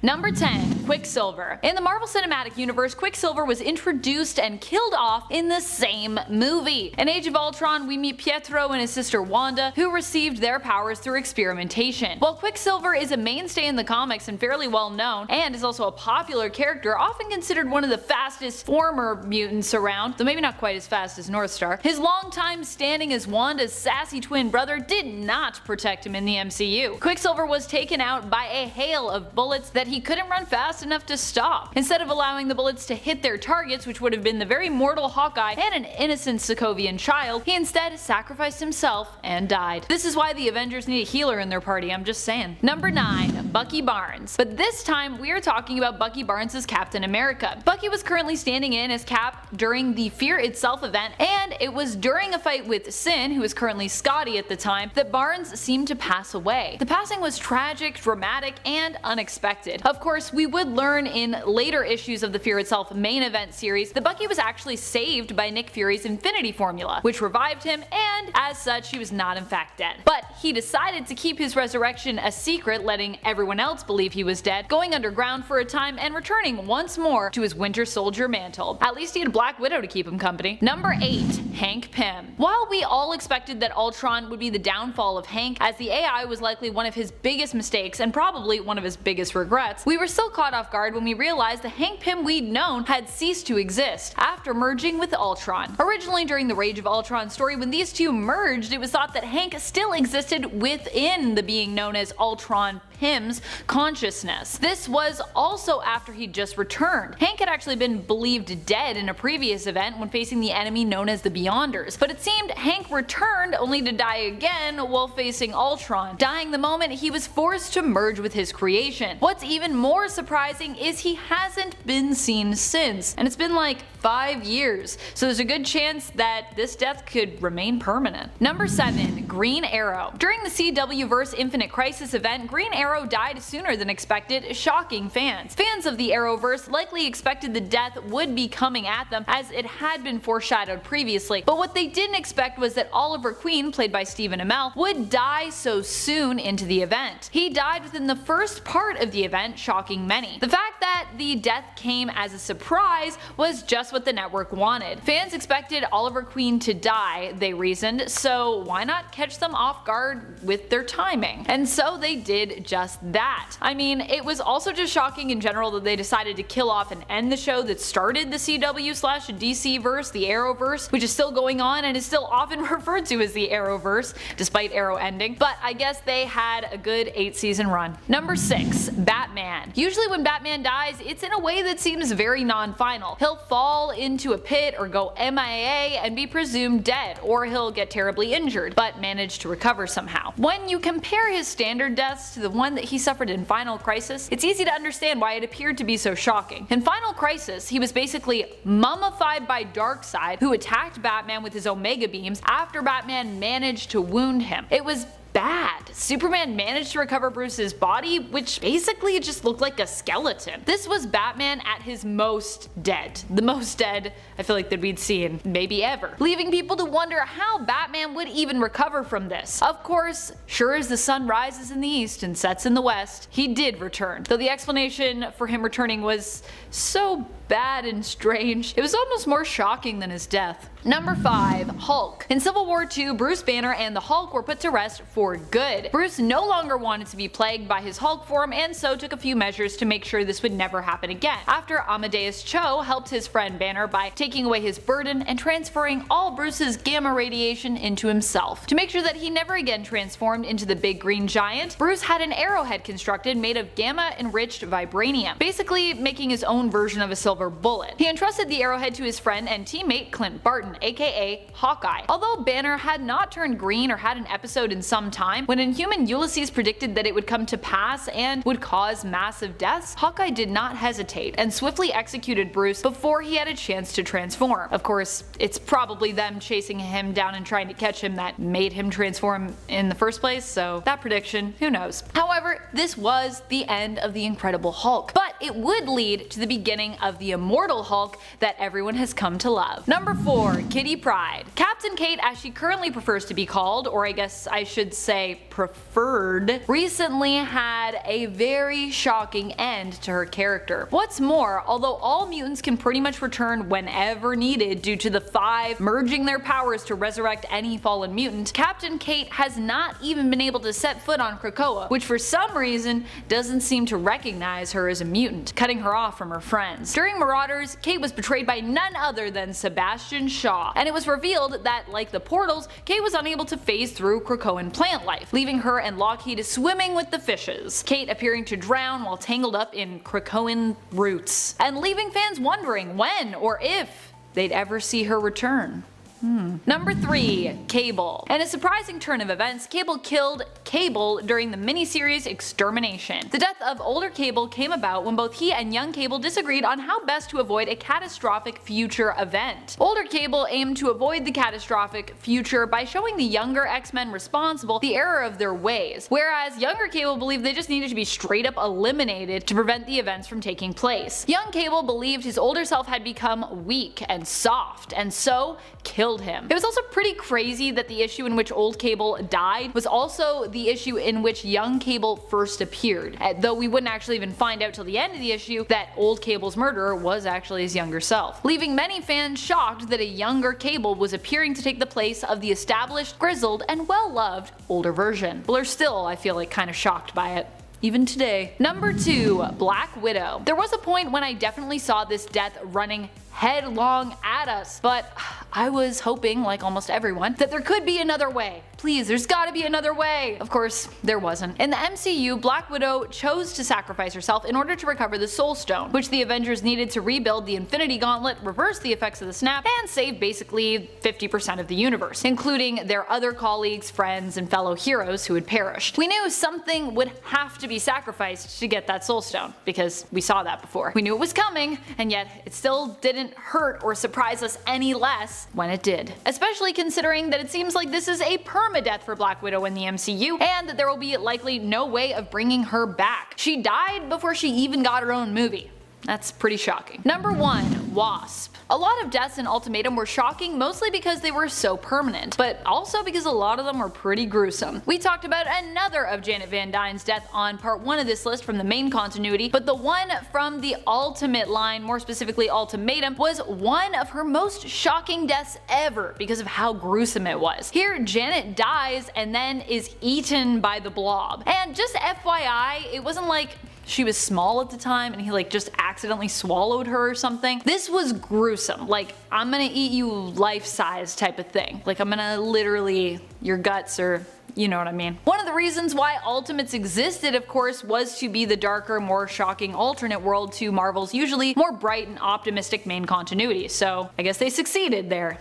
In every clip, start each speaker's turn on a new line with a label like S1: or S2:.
S1: Number 10. Quicksilver. In the Marvel Cinematic Universe, Quicksilver was introduced and killed off in the same movie. In Age of Ultron, we meet Pietro and his sister Wanda, who received their powers through experimentation. While Quicksilver is a mainstay in the comics and fairly well known, and is also a popular character, often considered one of the fastest former mutants around, though maybe not quite as fast as Northstar, his long time standing as Wanda's sassy twin brother did not protect him in the MCU. Quicksilver was taken out by a hail of bullets that he couldn't run fast enough to stop. Instead of allowing the bullets to hit their targets, which would have been the very mortal Hawkeye and an innocent Sokovian child, he instead sacrificed himself and died. This is why the Avengers need a healer in their party, I'm just saying. Number 9. Bucky Barnes. But this time we are talking about Bucky Barnes as Captain America. Bucky was currently standing in as Cap during the Fear Itself event, and it was during a fight with Sin, who is currently Scotty at the time, that Barnes seemed to pass away. The passing was tragic, dramatic, and unexpected. Of course, we would learn in later issues of the Fear Itself main event series that Bucky was actually saved by Nick Fury's Infinity Formula, which revived him, and as such he was not in fact dead. But he decided to keep his resurrection a secret, letting everyone else believe he was dead, going underground for a time and returning once more to his Winter Soldier mantle. At least he had Black Widow to keep him company. Number 8. Hank Pym. While we all expected that Ultron would be the downfall of Hank, as the AI was likely one of his biggest mistakes and probably one of his biggest regrets, we were still caught off guard when we realized the Hank Pym we'd known had ceased to exist after merging with Ultron. Originally during the Rage of Ultron story, when these two merged, it was thought that Hank still existed within the being known as Ultron Pym's consciousness. This was also after he'd just returned. Hank had actually been believed dead in a previous event when facing the enemy known as the Beyonders, but it seemed Hank returned only to die again while facing Ultron, dying the moment he was forced to merge with his creation. What's even more surprising is he hasn't been seen since, and it's been like 5 years, so there's a good chance that this death could remain permanent. Number 7. Green Arrow. During the CW-verse Infinite Crisis event, Green Arrow died sooner than expected, shocking fans. Fans of the Arrowverse likely expected the death would be coming at them, as it had been foreshadowed previously, but what they didn't expect was that Oliver Queen, played by Stephen Amell, would die so soon into the event. He died within the first part of the event, shocking many. The fact that the death came as a surprise was just what the network wanted. Fans expected Oliver Queen to die, they reasoned, so why not catch them off guard with their timing? And so they did just that. I mean, it was also just shocking in general that they decided to kill off and end the show that started the CW/DC verse, the Arrowverse, which is still going on and is still often referred to as the Arrowverse, despite Arrow ending, but I guess they had a good 8-season run. Number 6. Batman. Usually when Batman dies, it's in a way that seems very non-final. He'll fall into a pit or go MIA and be presumed dead, or he'll get terribly injured, but manage to recover somehow. When you compare his standard deaths to the one that he suffered in Final Crisis, it's easy to understand why it appeared to be so shocking. In Final Crisis, he was basically mummified by Darkseid, who attacked Batman with his Omega beams after Batman managed to wound him. It was bad. Superman managed to recover Bruce's body, which basically just looked like a skeleton. This was Batman at his most dead. The most dead I feel like that we'd seen maybe ever, leaving people to wonder how Batman would even recover from this. Of course, sure as the sun rises in the east and sets in the west, he did return, though the explanation for him returning was so bad and strange, it was almost more shocking than his death. Number 5. Hulk. In Civil War II, Bruce Banner and the Hulk were put to rest for good. Bruce no longer wanted to be plagued by his Hulk form, and so took a few measures to make sure this would never happen again. After Amadeus Cho helped his friend Banner by taking away his burden and transferring all Bruce's gamma radiation into himself. To make sure that he never again transformed into the big green giant, Bruce had an arrowhead constructed made of gamma-enriched vibranium, basically making his own version of a silver bullet. He entrusted the arrowhead to his friend and teammate Clint Barton, aka Hawkeye. Although Banner had not turned green or had an episode in some time, when Inhuman Ulysses predicted that it would come to pass and would cause massive deaths, Hawkeye did not hesitate and swiftly executed Bruce before he had a chance to transform. Of course, it's probably them chasing him down and trying to catch him that made him transform in the first place, so that prediction, who knows. However, this was the end of the Incredible Hulk, but it would lead to the beginning of the Immortal Hulk that everyone has come to love. Number 4. Kitty Pryde. Captain Kate, as she currently prefers to be called, or I guess I should say preferred, recently had a very shocking end to her character. What's more, although all mutants can pretty much return whenever needed due to the Five merging their powers to resurrect any fallen mutant, Captain Kate has not even been able to set foot on Krakoa, which for some reason doesn't seem to recognize her as a mutant, cutting her off from her friends. During Marauders, Kate was betrayed by none other than Sebastian Shaw, and it was revealed that, like the Portals, Kate was unable to phase through Krakoan plant life, leaving her and Lockheed swimming with the fishes, Kate appearing to drown while tangled up in Krakoan roots, and leaving fans wondering when or if they'd ever see her return. Number 3. Cable. In a surprising turn of events, Cable killed Cable during the miniseries Extermination. The death of older Cable came about when both he and young Cable disagreed on how best to avoid a catastrophic future event. Older Cable aimed to avoid the catastrophic future by showing the younger X-Men responsible the error of their ways, whereas younger Cable believed they just needed to be straight up eliminated to prevent the events from taking place. Young Cable believed his older self had become weak and soft, and so killed him. It was also pretty crazy that the issue in which old Cable died was also the issue in which young Cable first appeared, though we wouldn't actually even find out till the end of the issue that old Cable's murderer was actually his younger self, leaving many fans shocked that a younger Cable was appearing to take the place of the established, grizzled, and well-loved older version. People are still, I feel like, kind of shocked by it. Even today. Number 2. Black Widow. There was a point when I definitely saw this death running headlong at us, but I was hoping, like almost everyone, that there could be another way. Please, there's gotta be another way! Of course, there wasn't. In the MCU, Black Widow chose to sacrifice herself in order to recover the Soul Stone, which the Avengers needed to rebuild the Infinity Gauntlet, reverse the effects of the snap, and save basically 50% of the universe, including their other colleagues, friends, and fellow heroes who had perished. We knew something would have to be sacrificed to get that Soul Stone, because we saw that before. We knew it was coming, and yet it still didn't hurt or surprise us any less when it did. Especially considering that it seems like this is a permadeath for Black Widow in the MCU, and that there will be likely no way of bringing her back. She died before she even got her own movie. That's pretty shocking. Number 1. Wasp. A lot of deaths in Ultimatum were shocking, mostly because they were so permanent, but also because a lot of them were pretty gruesome. We talked about another of Janet Van Dyne's death on part 1 of this list from the main continuity, but the one from the Ultimate line, more specifically Ultimatum, was one of her most shocking deaths ever because of how gruesome it was. Here, Janet dies and then is eaten by the Blob. And just FYI, it wasn't like she was small at the time and he like just accidentally swallowed her or something. This was gruesome. Like, I'm gonna eat you life-size type of thing. Like, I'm gonna literally, your guts, or you know what I mean. One of the reasons why Ultimates existed, of course, was to be the darker, more shocking alternate world to Marvel's usually more bright and optimistic main continuity, so I guess they succeeded there.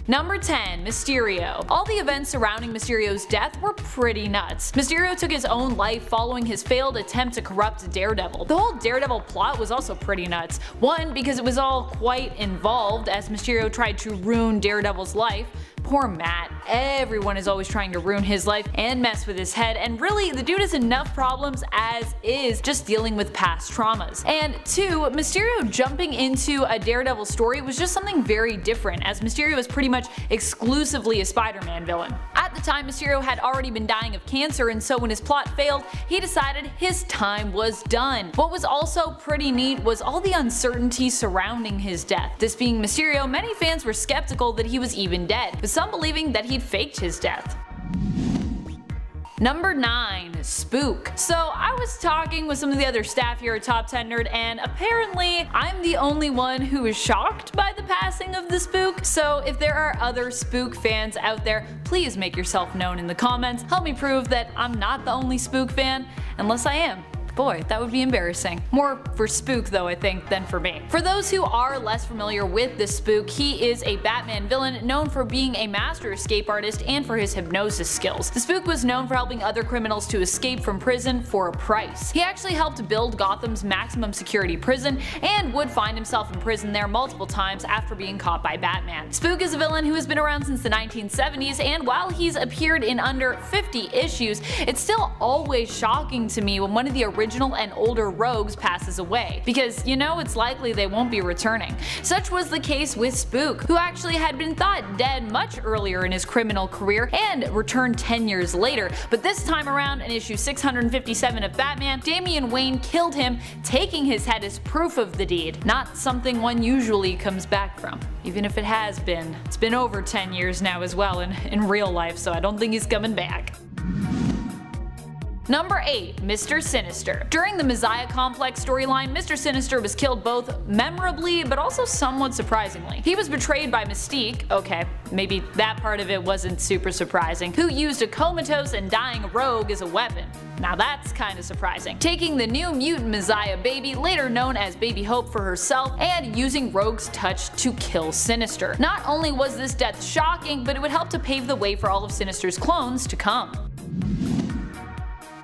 S1: Number 10. Mysterio. All the events surrounding Mysterio's death were pretty nuts. Mysterio took his own life following his failed attempt to corrupt Daredevil. The whole Daredevil plot was also pretty nuts. One, because it was all quite involved as Mysterio tried to ruin Daredevil's life. Poor Matt. Everyone is always trying to ruin his life and mess with his head, and really, the dude has enough problems as is just dealing with past traumas. And 2, Mysterio jumping into a Daredevil story was just something very different, as Mysterio is pretty much exclusively a Spider-Man villain. At the time, Mysterio had already been dying of cancer, and so when his plot failed, he decided his time was done. What was also pretty neat was all the uncertainty surrounding his death. This being Mysterio, many fans were skeptical that he was even dead, with some believing that he'd faked his death. Number 9. Spook. So I was talking with some of the other staff here at Top 10 Nerd, and apparently I'm the only one who is shocked by the passing of the Spook. So if there are other Spook fans out there, please make yourself known in the comments. Help me prove that I'm not the only Spook fan, unless I am. Boy, that would be embarrassing. More for Spook though, I think, than for me. For those who are less familiar with the Spook, he is a Batman villain known for being a master escape artist and for his hypnosis skills. The Spook was known for helping other criminals to escape from prison for a price. He actually helped build Gotham's maximum security prison and would find himself in prison there multiple times after being caught by Batman. Spook is a villain who has been around since the 1970s, and while he's appeared in under 50 issues, it's still always shocking to me when one of the original and older rogues passes away, because you know it's likely they won't be returning. Such was the case with Spook, who actually had been thought dead much earlier in his criminal career and returned 10 years later, but this time around in issue 657 of Batman, Damian Wayne killed him, taking his head as proof of the deed, not something one usually comes back from. Even if it has been. It's been over 10 years now as well in real life, so I don't think he's coming back. Number 8. Mr. Sinister. During the Messiah Complex storyline, Mr. Sinister was killed both memorably but also somewhat surprisingly. He was betrayed by Mystique, okay, maybe that part of it wasn't super surprising, who used a comatose and dying rogue as a weapon. Now that's kinda surprising. Taking the new mutant Messiah baby, later known as Baby Hope, for herself, and using Rogue's touch to kill Sinister. Not only was this death shocking, but it would help to pave the way for all of Sinister's clones to come.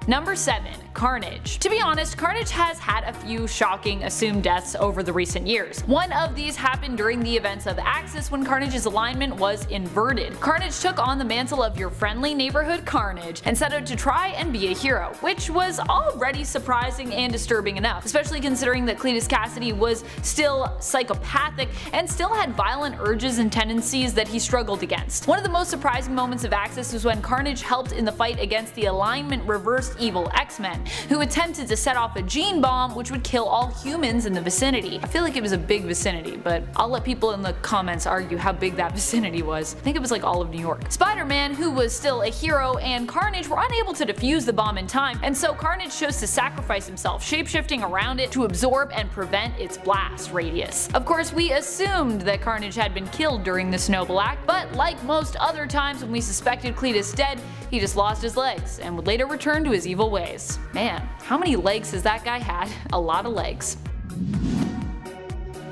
S1: Number 7. Carnage. To be honest, Carnage has had a few shocking assumed deaths over the recent years. One of these happened during the events of Axis when Carnage's alignment was inverted. Carnage took on the mantle of your friendly neighborhood Carnage and set out to try and be a hero, which was already surprising and disturbing enough, especially considering that Cletus Cassidy was still psychopathic and still had violent urges and tendencies that he struggled against. One of the most surprising moments of Axis was when Carnage helped in the fight against the alignment reversed evil X-Men, who attempted to set off a gene bomb which would kill all humans in the vicinity. I feel like it was a big vicinity, but I'll let people in the comments argue how big that vicinity was. I think it was like all of New York. Spider-Man, who was still a hero, and Carnage were unable to defuse the bomb in time, and so Carnage chose to sacrifice himself, shapeshifting around it to absorb and prevent its blast radius. Of course, we assumed that Carnage had been killed during this noble act, but like most other times when we suspected Cletus dead, he just lost his legs and would later return to his evil ways. Man, how many legs has that guy had? A lot of legs.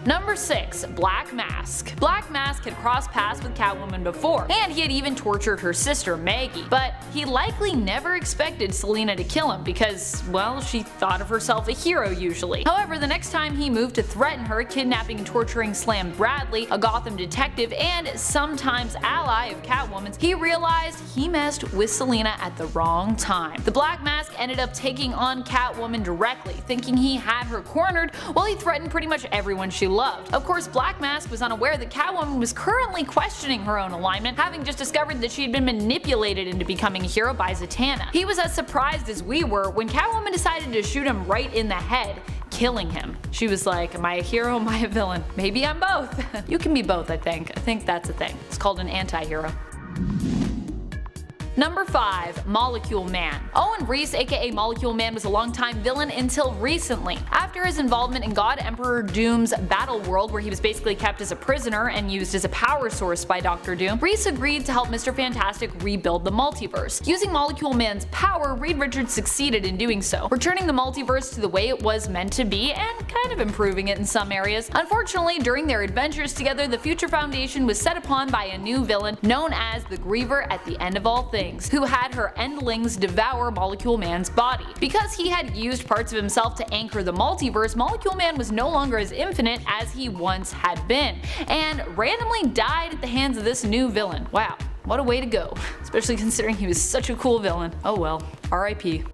S1: Number 6. Black Mask. Black Mask had crossed paths with Catwoman before, and he had even tortured her sister Maggie, but he likely never expected Selina to kill him because, well, she thought of herself a hero usually. However, the next time he moved to threaten her, kidnapping and torturing Slam Bradley, a Gotham detective and sometimes ally of Catwoman's, he realized he messed with Selina at the wrong time. The Black Mask ended up taking on Catwoman directly, thinking he had her cornered while he threatened pretty much everyone she loved. Of course, Black Mask was unaware that Catwoman was currently questioning her own alignment, having just discovered that she had been manipulated into becoming a hero by Zatanna. He was as surprised as we were when Catwoman decided to shoot him right in the head, killing him. She was like, am I a hero, am I a villain? Maybe I'm both. You can be both, I think. I think that's a thing. It's called an anti-hero. Number 5. Molecule Man. Owen Reese, aka Molecule Man, was a longtime villain until recently. After his involvement in God Emperor Doom's Battle World, where he was basically kept as a prisoner and used as a power source by Dr. Doom, Reese agreed to help Mr. Fantastic rebuild the multiverse. Using Molecule Man's power, Reed Richards succeeded in doing so, returning the multiverse to the way it was meant to be and kind of improving it in some areas. Unfortunately, during their adventures together, the Future Foundation was set upon by a new villain known as the Griever at the End of All Things, who had her endlings devour Molecule Man's body. Because he had used parts of himself to anchor the multiverse, Molecule Man was no longer as infinite as he once had been, and randomly died at the hands of this new villain. Wow, what a way to go, especially considering he was such a cool villain. Oh well, RIP.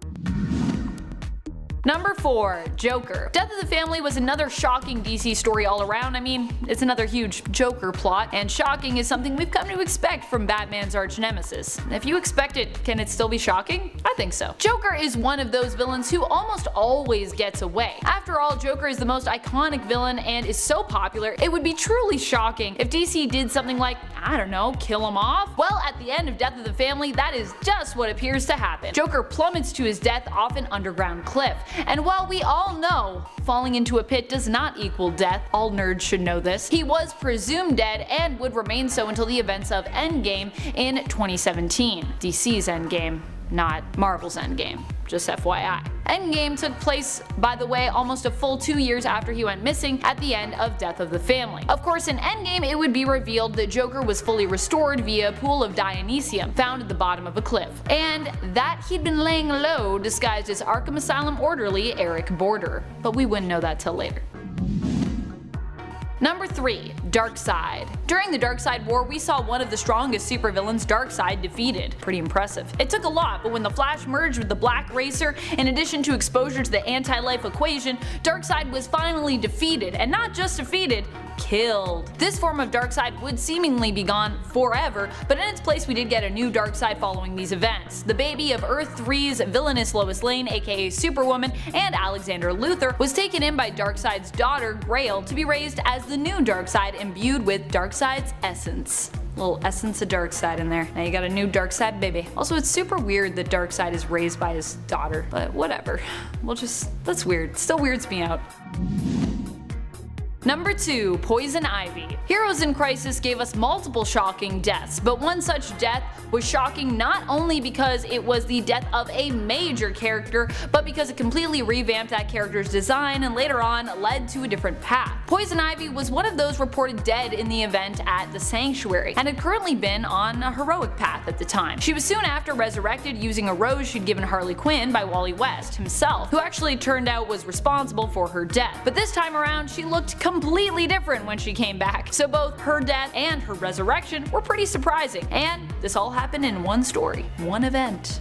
S1: Number 4. Joker. Death of the Family was another shocking DC story all around. I mean, it's another huge Joker plot, and shocking is something we've come to expect from Batman's arch nemesis. If you expect it, can it still be shocking? I think so. Joker is one of those villains who almost always gets away. After all, Joker is the most iconic villain and is so popular, it would be truly shocking if DC did something like, I don't know, kill him off? Well, at the end of Death of the Family, that is just what appears to happen. Joker plummets to his death off an underground cliff. And while we all know falling into a pit does not equal death, all nerds should know this, he was presumed dead and would remain so until the events of Endgame in 2017. DC's Endgame, not Marvel's Endgame. Just FYI. Endgame took place, by the way, almost a full 2 years after he went missing at the end of Death of the Family. Of course, in Endgame it would be revealed that Joker was fully restored via a pool of Dionysium found at the bottom of a cliff, and that he'd been laying low disguised as Arkham Asylum orderly Eric Border. But we wouldn't know that till later. Number 3. Darkseid. During the Darkseid War, we saw one of the strongest supervillains, Darkseid, defeated. Pretty impressive. It took a lot, but when the Flash merged with the Black Racer, in addition to exposure to the anti-life equation, Darkseid was finally defeated, and not just defeated, killed. This form of Darkseid would seemingly be gone forever, but in its place we did get a new Darkseid following these events. The baby of Earth 3's villainous Lois Lane, aka Superwoman, and Alexander Luthor, was taken in by Darkseid's daughter, Grail, to be raised as the new Darkseid imbued with Darkseid's essence. Little essence of Darkseid in there. Now you got a new Darkseid baby. Also, it's super weird that Darkseid is raised by his daughter, but whatever. That's weird. Still weirds me out. Number 2. Poison Ivy. Heroes in Crisis gave us multiple shocking deaths, but one such death was shocking not only because it was the death of a major character, but because it completely revamped that character's design and later on led to a different path. Poison Ivy was one of those reported dead in the event at the Sanctuary, and had currently been on a heroic path at the time. She was soon after resurrected using a rose she'd given Harley Quinn by Wally West himself, who actually turned out was responsible for her death. But this time around, she looked completely different when she came back, so both her death and her resurrection were pretty surprising, and this all happened in one story, one event.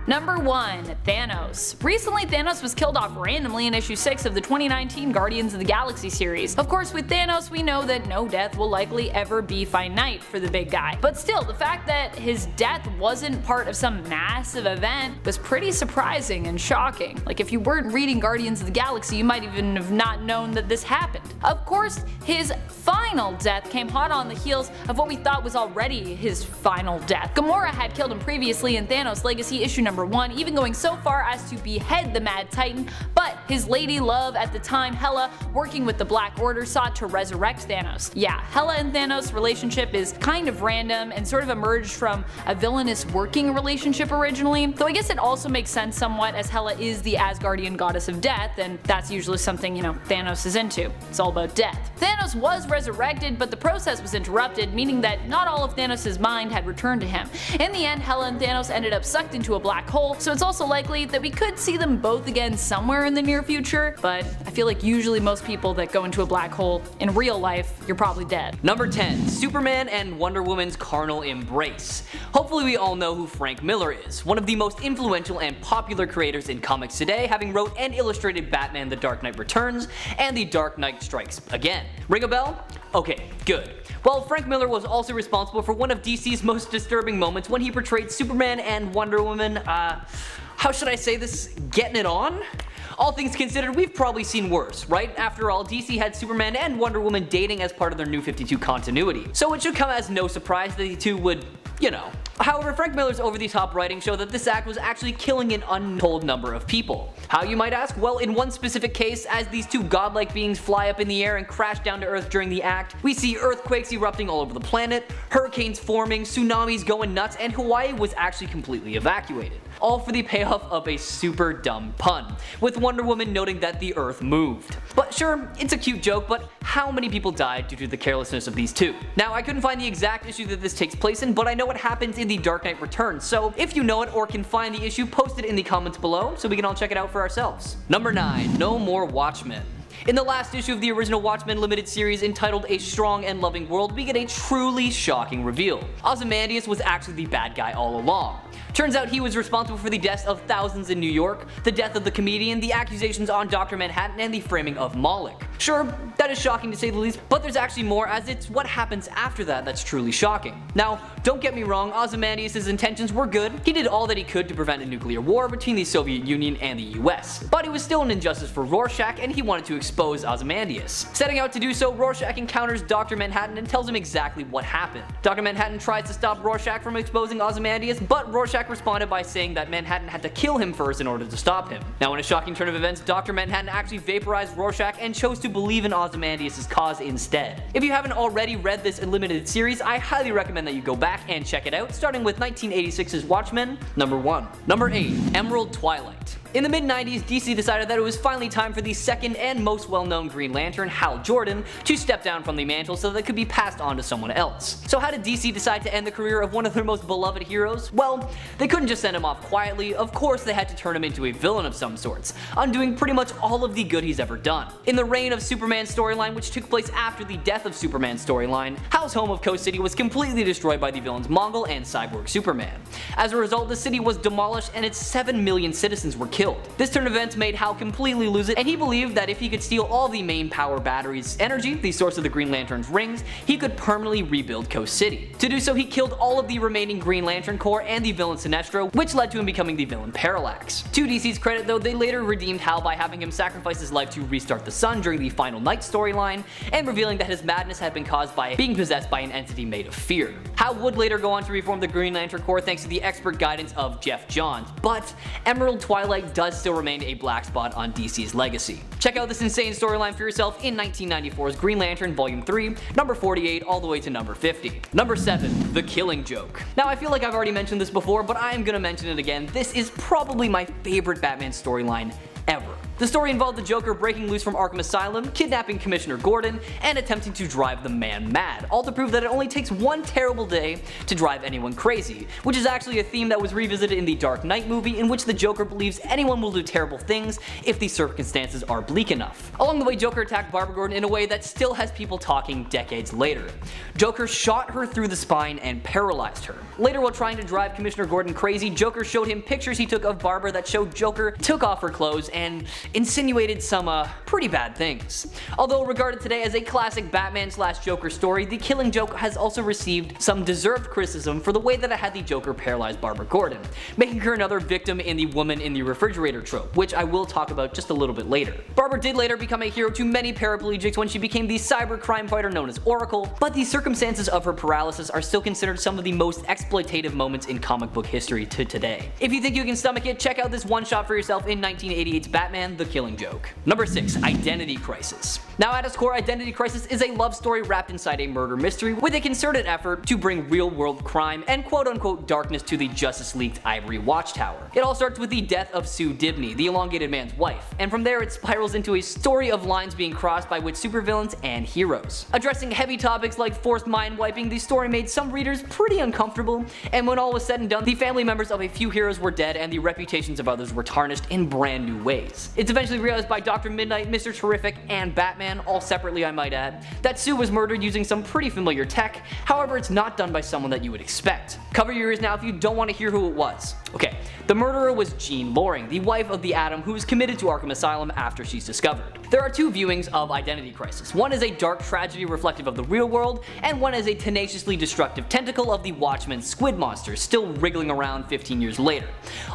S1: Number 1. Thanos. Recently, Thanos was killed off randomly in issue 6 of the 2019 Guardians of the Galaxy series. Of course, with Thanos, we know that no death will likely ever be finite for the big guy. But still, the fact that his death wasn't part of some massive event was pretty surprising and shocking. Like, if you weren't reading Guardians of the Galaxy, you might even have not known that this happened. Of course, his final death came hot on the heels of what we thought was already his final death. Gamora had killed him previously in Thanos Legacy issue number 1, even going so far as to behead the Mad Titan, but his lady love at the time, Hela, working with the Black Order, sought to resurrect Thanos. Yeah, Hela and Thanos' relationship is kind of random and sort of emerged from a villainous working relationship originally, though I guess it also makes sense somewhat as Hela is the Asgardian goddess of death, and that's usually something, Thanos is into. It's all about death. Thanos was resurrected, but the process was interrupted, meaning that not all of Thanos' mind had returned to him. In the end, Hela and Thanos ended up sucked into a black hole, so it's also likely that we could see them both again somewhere in the near future, but I feel like usually most people that go into a black hole in real life, you're probably dead.
S2: Number 10. Superman and Wonder Woman's carnal embrace. Hopefully we all know who Frank Miller is, one of the most influential and popular creators in comics today, having wrote and illustrated Batman The Dark Knight Returns and The Dark Knight Strikes Again. Ring a bell? Okay, good. Well, Frank Miller was also responsible for one of DC's most disturbing moments when he portrayed Superman and Wonder Woman, how should I say this, getting it on? All things considered, we've probably seen worse, right? After all, DC had Superman and Wonder Woman dating as part of their New 52 continuity, so it should come as no surprise that the two would, However, Frank Miller's over-the-top writing showed that this act was actually killing an untold number of people. How, you might ask? Well, in one specific case, as these two godlike beings fly up in the air and crash down to Earth during the act, we see earthquakes erupting all over the planet, hurricanes forming, tsunamis going nuts, and Hawaii was actually completely evacuated. All for the payoff of a super dumb pun, with Wonder Woman noting that the Earth moved. But sure, it's a cute joke, but how many people died due to the carelessness of these two? Now, I couldn't find the exact issue that this takes place in, but I know what happens in The Dark Knight Returns, so if you know it or can find the issue, post it in the comments below so we can all check it out for ourselves. Number 9. No more Watchmen. In the last issue of the original Watchmen limited series entitled A Strong and Loving World, we get a truly shocking reveal. Ozymandias was actually the bad guy all along. Turns out he was responsible for the deaths of thousands in New York, the death of the comedian, the accusations on Dr. Manhattan, and the framing of Moloch. Sure, that is shocking to say the least, but there's actually more, as it's what happens after that that's truly shocking. Now, don't get me wrong, Ozymandias' intentions were good. He did all that he could to prevent a nuclear war between the Soviet Union and the US. But it was still an injustice for Rorschach, and he wanted to expose Ozymandias. Setting out to do so, Rorschach encounters Dr. Manhattan and tells him exactly what happened. Dr. Manhattan tries to stop Rorschach from exposing Ozymandias, but Rorschach responded by saying that Manhattan had to kill him first in order to stop him. Now, in a shocking turn of events, Dr. Manhattan actually vaporized Rorschach and chose to believe in Ozymandias' cause instead. If you haven't already read this limited series, I highly recommend that you go back and check it out, starting with 1986's Watchmen, number 1. Number 8. Emerald Twilight. In the mid-90s, DC decided that it was finally time for the second and most well-known Green Lantern, Hal Jordan, to step down from the mantle so that it could be passed on to someone else. So how did DC decide to end the career of one of their most beloved heroes? Well, they couldn't just send him off quietly. Of course they had to turn him into a villain of some sorts, undoing pretty much all of the good he's ever done. In the reign of Superman's storyline, which took place after the death of Superman's storyline, Hal's home of Coast City was completely destroyed by the villains Mongol and Cyborg Superman. As a result, the city was demolished and its 7 million citizens were killed. This turn of events made Hal completely lose it, and he believed that if he could steal all the main power batteries' energy, the source of the Green Lantern's rings, he could permanently rebuild Coast City. To do so, he killed all of the remaining Green Lantern Corps and the villain Sinestro, which led to him becoming the villain Parallax. To DC's credit though, they later redeemed Hal by having him sacrifice his life to restart the sun during the Final Night storyline, and revealing that his madness had been caused by being possessed by an entity made of fear. Hal would later go on to reform the Green Lantern Corps thanks to the expert guidance of Jeff Johns, but Emerald Twilight does still remain a black spot on DC's legacy. Check out this insane storyline for yourself in 1994's Green Lantern Volume 3, number 48 all the way to number 50. Number 7. The Killing Joke. Now I feel like I've already mentioned this before, but I am gonna mention it again. This is probably my favorite Batman storyline ever. The story involved the Joker breaking loose from Arkham Asylum, kidnapping Commissioner Gordon, and attempting to drive the man mad, all to prove that it only takes one terrible day to drive anyone crazy, which is actually a theme that was revisited in the Dark Knight movie, in which the Joker believes anyone will do terrible things if the circumstances are bleak enough. Along the way, Joker attacked Barbara Gordon in a way that still has people talking decades later. Joker shot her through the spine and paralyzed her. Later, while trying to drive Commissioner Gordon crazy, Joker showed him pictures he took of Barbara that showed Joker took off her clothes and insinuated some pretty bad things. Although regarded today as a classic Batman/Joker story, The Killing Joke has also received some deserved criticism for the way that it had the Joker paralyze Barbara Gordon, making her another victim in the woman in the refrigerator trope, which I will talk about just a little bit later. Barbara did later become a hero to many paraplegics when she became the cyber crime fighter known as Oracle, but the circumstances of her paralysis are still considered some of the most exploitative moments in comic book history to today. If you think you can stomach it, check out this one shot for yourself in 1988's Batman: The Killing Joke. Number 6. Identity Crisis. Now at its core, Identity Crisis is a love story wrapped inside a murder mystery with a concerted effort to bring real-world crime and quote-unquote darkness to the Justice League's Ivory Watchtower. It all starts with the death of Sue Dibney, the elongated man's wife, and from there it spirals into a story of lines being crossed by which supervillains and heroes. Addressing heavy topics like forced mind wiping, the story made some readers pretty uncomfortable, and when all was said and done, the family members of a few heroes were dead and the reputations of others were tarnished in brand new ways. It's eventually realized by Dr. Midnight, Mr. Terrific, and Batman, all separately I might add, that Sue was murdered using some pretty familiar tech. However, it's not done by someone that you would expect. Cover your ears now if you don't want to hear who it was. Okay, the murderer was Jean Loring, the wife of the Atom who was committed to Arkham Asylum after she's discovered. There are two viewings of Identity Crisis. One is a dark tragedy reflective of the real world, and one is a tenaciously destructive tentacle of the Watchmen squid monster still wriggling around 15 years later.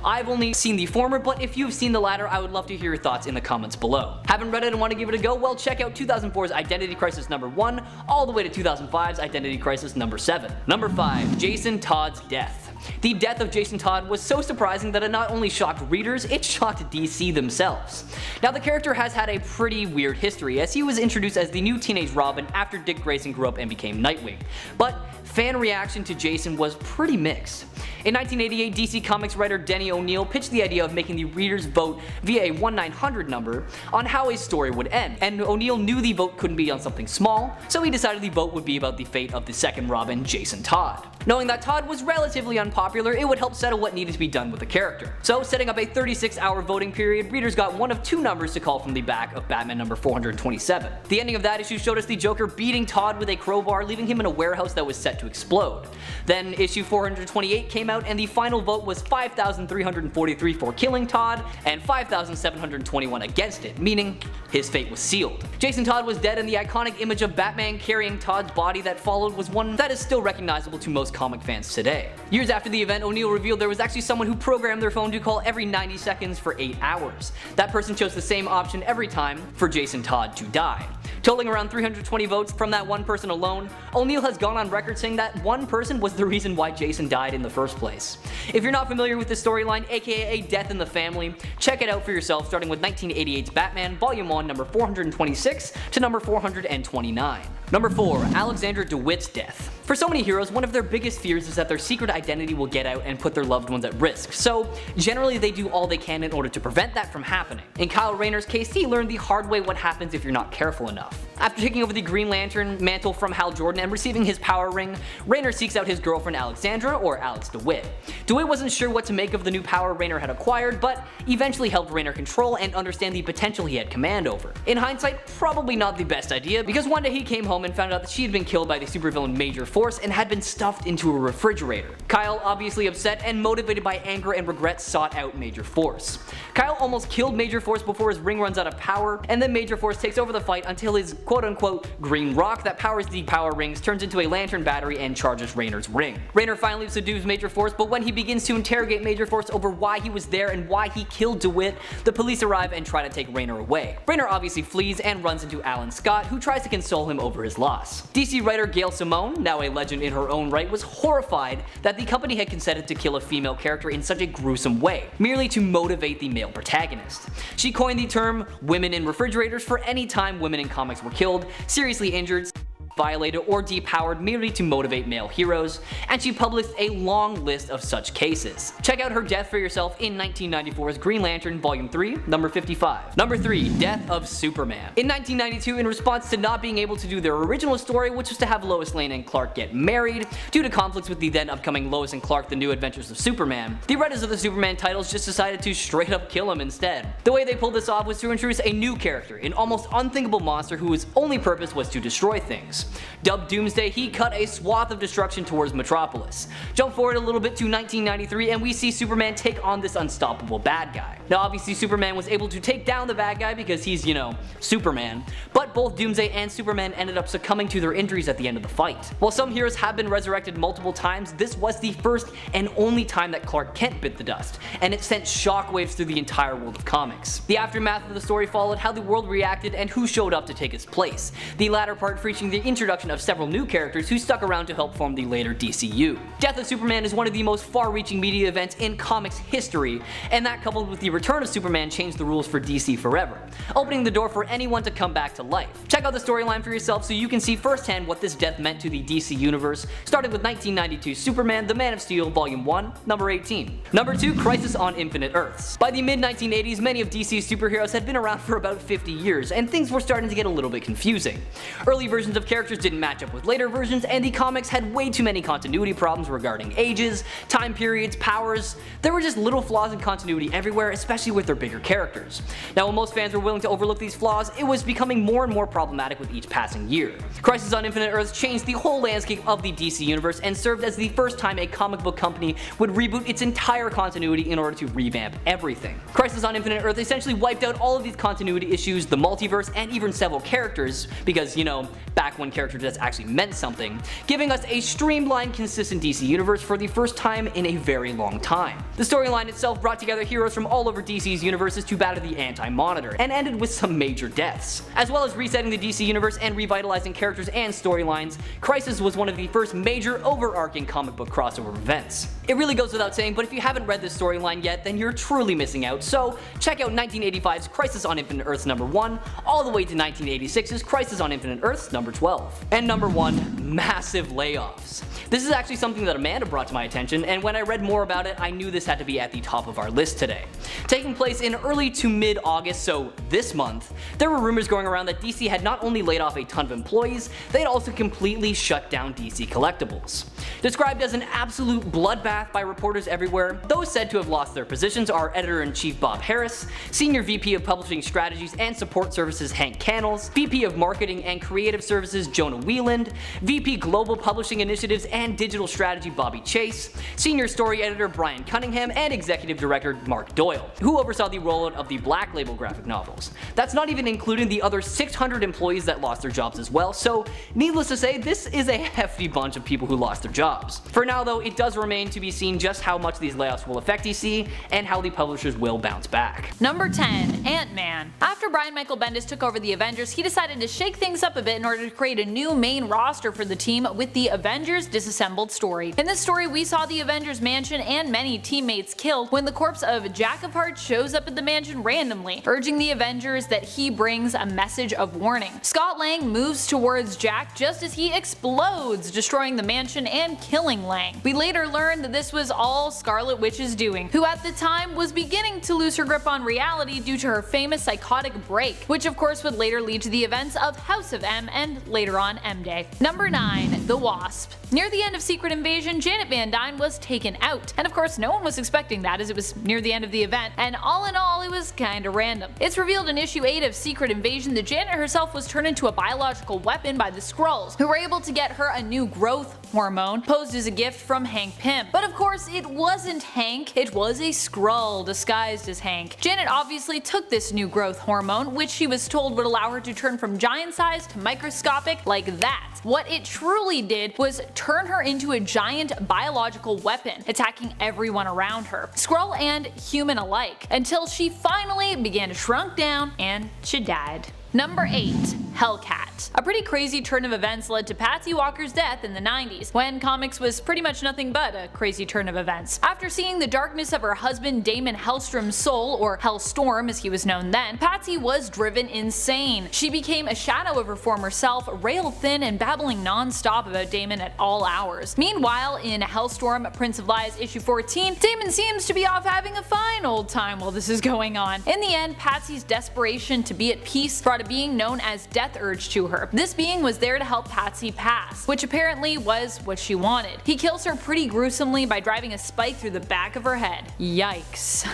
S2: I've only seen the former, but if you've seen the latter, I would love to hear your thoughts in the comments below. Haven't read it and want to give it a go? Well, check out 2004's Identity Crisis number 1 all the way to 2005's Identity Crisis number 7. Number 5. Jason Todd's death. The death of Jason Todd was so surprising that it not only shocked readers, it shocked DC themselves. Now the character has had a pretty weird history, as he was introduced as the new teenage Robin after Dick Grayson grew up and became Nightwing, but fan reaction to Jason was pretty mixed. In 1988, DC Comics writer Denny O'Neil pitched the idea of making the readers vote via a 1-900 number on how a story would end, and O'Neil knew the vote couldn't be on something small, so he decided the vote would be about the fate of the second Robin, Jason Todd. Knowing that Todd was relatively unpopular, it would help settle what needed to be done with the character. So, setting up a 36-hour voting period, readers got one of two numbers to call from the back of Batman number 427. The ending of that issue showed us the Joker beating Todd with a crowbar, leaving him in a warehouse that was set to explode. Then issue 428 came out and the final vote was 5,343 for killing Todd and 5,721 against it, meaning his fate was sealed. Jason Todd was dead, and the iconic image of Batman carrying Todd's body that followed was one that is still recognizable to most comic fans today. Years after the event, O'Neil revealed there was actually someone who programmed their phone to call every 90 seconds for 8 hours. That person chose the same option every time for Jason Todd to die. totaling around 320 votes from that one person alone. O'Neill has gone on record saying that one person was the reason why Jason died in the first place. If you're not familiar with this storyline, aka Death in the Family, check it out for yourself, starting with 1988's Batman Volume 1 number 426 to number 429. Number 4. Alexandra DeWitt's death. For so many heroes, one of their biggest fears is that their secret identity will get out and put their loved ones at risk, so generally they do all they can in order to prevent that from happening. In Kyle Rayner's case, he learned the hard way what happens if you're not careful enough. After taking over the Green Lantern mantle from Hal Jordan and receiving his power ring, Rayner seeks out his girlfriend Alexandra, or Alex DeWitt. DeWitt wasn't sure what to make of the new power Rayner had acquired, but eventually helped Rayner control and understand the potential he had command over. In hindsight, probably not the best idea, because one day he came home and found out that she had been killed by the supervillain Major Force and had been stuffed into a refrigerator. Kyle, obviously upset and motivated by anger and regret, sought out Major Force. Kyle almost killed Major Force before his ring runs out of power, and then Major Force takes over the fight until his quote-unquote green rock that powers the power rings turns into a lantern battery and charges Rayner's ring. Rayner finally subdues Major Force, but when he begins to interrogate Major Force over why he was there and why he killed DeWitt, the police arrive and try to take Rayner away. Rayner obviously flees and runs into Alan Scott, who tries to console him over his loss. DC writer Gail Simone, now a legend in her own right, was horrified that the company had consented to kill a female character in such a gruesome way, merely to motivate the male protagonist. She coined the term "women in refrigerators" for any time women in comics were killed, seriously injured, violated, or depowered merely to motivate male heroes, and she published a long list of such cases. Check out her death for yourself in 1994's Green Lantern Volume 3, number 55. Number 3. Death of Superman. In 1992, in response to not being able to do their original story, which was to have Lois Lane and Clark get married, due to conflicts with the then upcoming Lois and Clark The New Adventures of Superman, the writers of the Superman titles just decided to straight up kill him instead. The way they pulled this off was to introduce a new character, an almost unthinkable monster whose only purpose was to destroy things. Dubbed Doomsday, he cut a swath of destruction towards Metropolis. Jump forward a little bit to 1993 and we see Superman take on this unstoppable bad guy. Now obviously Superman was able to take down the bad guy because he's, you know, Superman, but both Doomsday and Superman ended up succumbing to their injuries at the end of the fight. While some heroes have been resurrected multiple times, this was the first and only time that Clark Kent bit the dust, and it sent shockwaves through the entire world of comics. The aftermath of the story followed how the world reacted and who showed up to take its place, the latter part featuring the introduction of several new characters who stuck around to help form the later DCU. Death of Superman is one of the most far-reaching media events in comics history, and that coupled with the return of Superman changed the rules for DC forever, opening the door for anyone to come back to life. Check out the storyline for yourself so you can see firsthand what this death meant to the DC universe, starting with 1992 Superman The Man of Steel Volume 1, number 18. Number 2. Crisis on Infinite Earths. By the mid-1980s, many of DC's superheroes had been around for about 50 years, and things were starting to get a little bit confusing. Early versions of characters didn't match up with later versions, and the comics had way too many continuity problems regarding ages, time periods, powers. There were just little flaws in continuity everywhere, especially with their bigger characters. Now while most fans were willing to overlook these flaws, it was becoming more and more problematic with each passing year. Crisis on Infinite Earths changed the whole landscape of the DC universe and served as the first time a comic book company would reboot its entire continuity in order to revamp everything. Crisis on Infinite Earths essentially wiped out all of these continuity issues, the multiverse, and even several characters, because, you know, back when character deaths actually meant something, giving us a streamlined, consistent DC universe for the first time in a very long time. The storyline itself brought together heroes from all over DC's universes to battle the Anti-Monitor, and ended with some major deaths. As well as resetting the DC universe and revitalizing characters and storylines, Crisis was one of the first major overarching comic book crossover events. It really goes without saying, but if you haven't read this storyline yet, then you're truly missing out, so check out 1985's Crisis on Infinite Earths number 1, all the way to 1986's Crisis on Infinite Earths number 12. And number 1, massive layoffs. This is actually something that Amanda brought to my attention, and when I read more about it, I knew this had to be at the top of our list today. Taking place in early to mid-August, so this month, there were rumors going around that DC had not only laid off a ton of employees, they'd also completely shut down DC Collectibles. Described as an absolute bloodbath by reporters everywhere, those said to have lost their positions are Editor-in-Chief Bob Harris, Senior VP of Publishing Strategies and Support Services Hank Cannells, VP of Marketing and Creative Services Jonah Wieland, VP Global Publishing Initiatives and digital strategy Bobby Chase, senior story editor Brian Cunningham, and executive director Mark Doyle, who oversaw the rollout of the Black Label graphic novels. That's not even including the other 600 employees that lost their jobs as well, so needless to say, this is a hefty bunch of people who lost their jobs. For now though, it does remain to be seen just how much these layoffs will affect DC and how the publishers will bounce back.
S1: Number 10. Ant-Man. After Brian Michael Bendis took over the Avengers, he decided to shake things up a bit in order to create a new main roster for the team with the Avengers Disassembled story. In this story, we saw the Avengers mansion and many teammates killed when the corpse of Jack of Hearts shows up at the mansion randomly, urging the Avengers that he brings a message of warning. Scott Lang moves towards Jack just as he explodes, destroying the mansion and killing Lang. We later learned that this was all Scarlet Witch's doing, who at the time was beginning to lose her grip on reality due to her famous psychotic break, which of course would later lead to the events of House of M and later on M-Day. Number 9. The Wasp. Near the end of Secret Invasion, Janet Van Dyne was taken out, and of course no one was expecting that as it was near the end of the event, and all in all it was kinda random. It's revealed in issue 8 of Secret Invasion that Janet herself was turned into a biological weapon by the Skrulls, who were able to get her a new growth hormone posed as a gift from Hank Pym. But of course it wasn't Hank, it was a Skrull disguised as Hank. Janet obviously took this new growth hormone, which she was told would allow her to turn from giant size to microscopic like that. What it truly did was turn her into a giant biological weapon, attacking everyone around her, Skrull and human alike, until she finally began to shrunk down and she died. Number 8. Hellcat. A pretty crazy turn of events led to Patsy Walker's death in the 90s, when comics was pretty much nothing but a crazy turn of events. After seeing the darkness of her husband Damon Hellstrom's soul, or Hellstorm as he was known then, Patsy was driven insane. She became a shadow of her former self, rail thin and babbling non-stop about Damon at all hours. Meanwhile, in Hellstorm Prince of Lies issue 14, Damon seems to be off having a fine old time while this is going on. In the end, Patsy's desperation to be at peace brought a being known as Death Urge to her. This being was there to help Patsy pass, which apparently was what she wanted. He kills her pretty gruesomely by driving a spike through the back of her head. Yikes.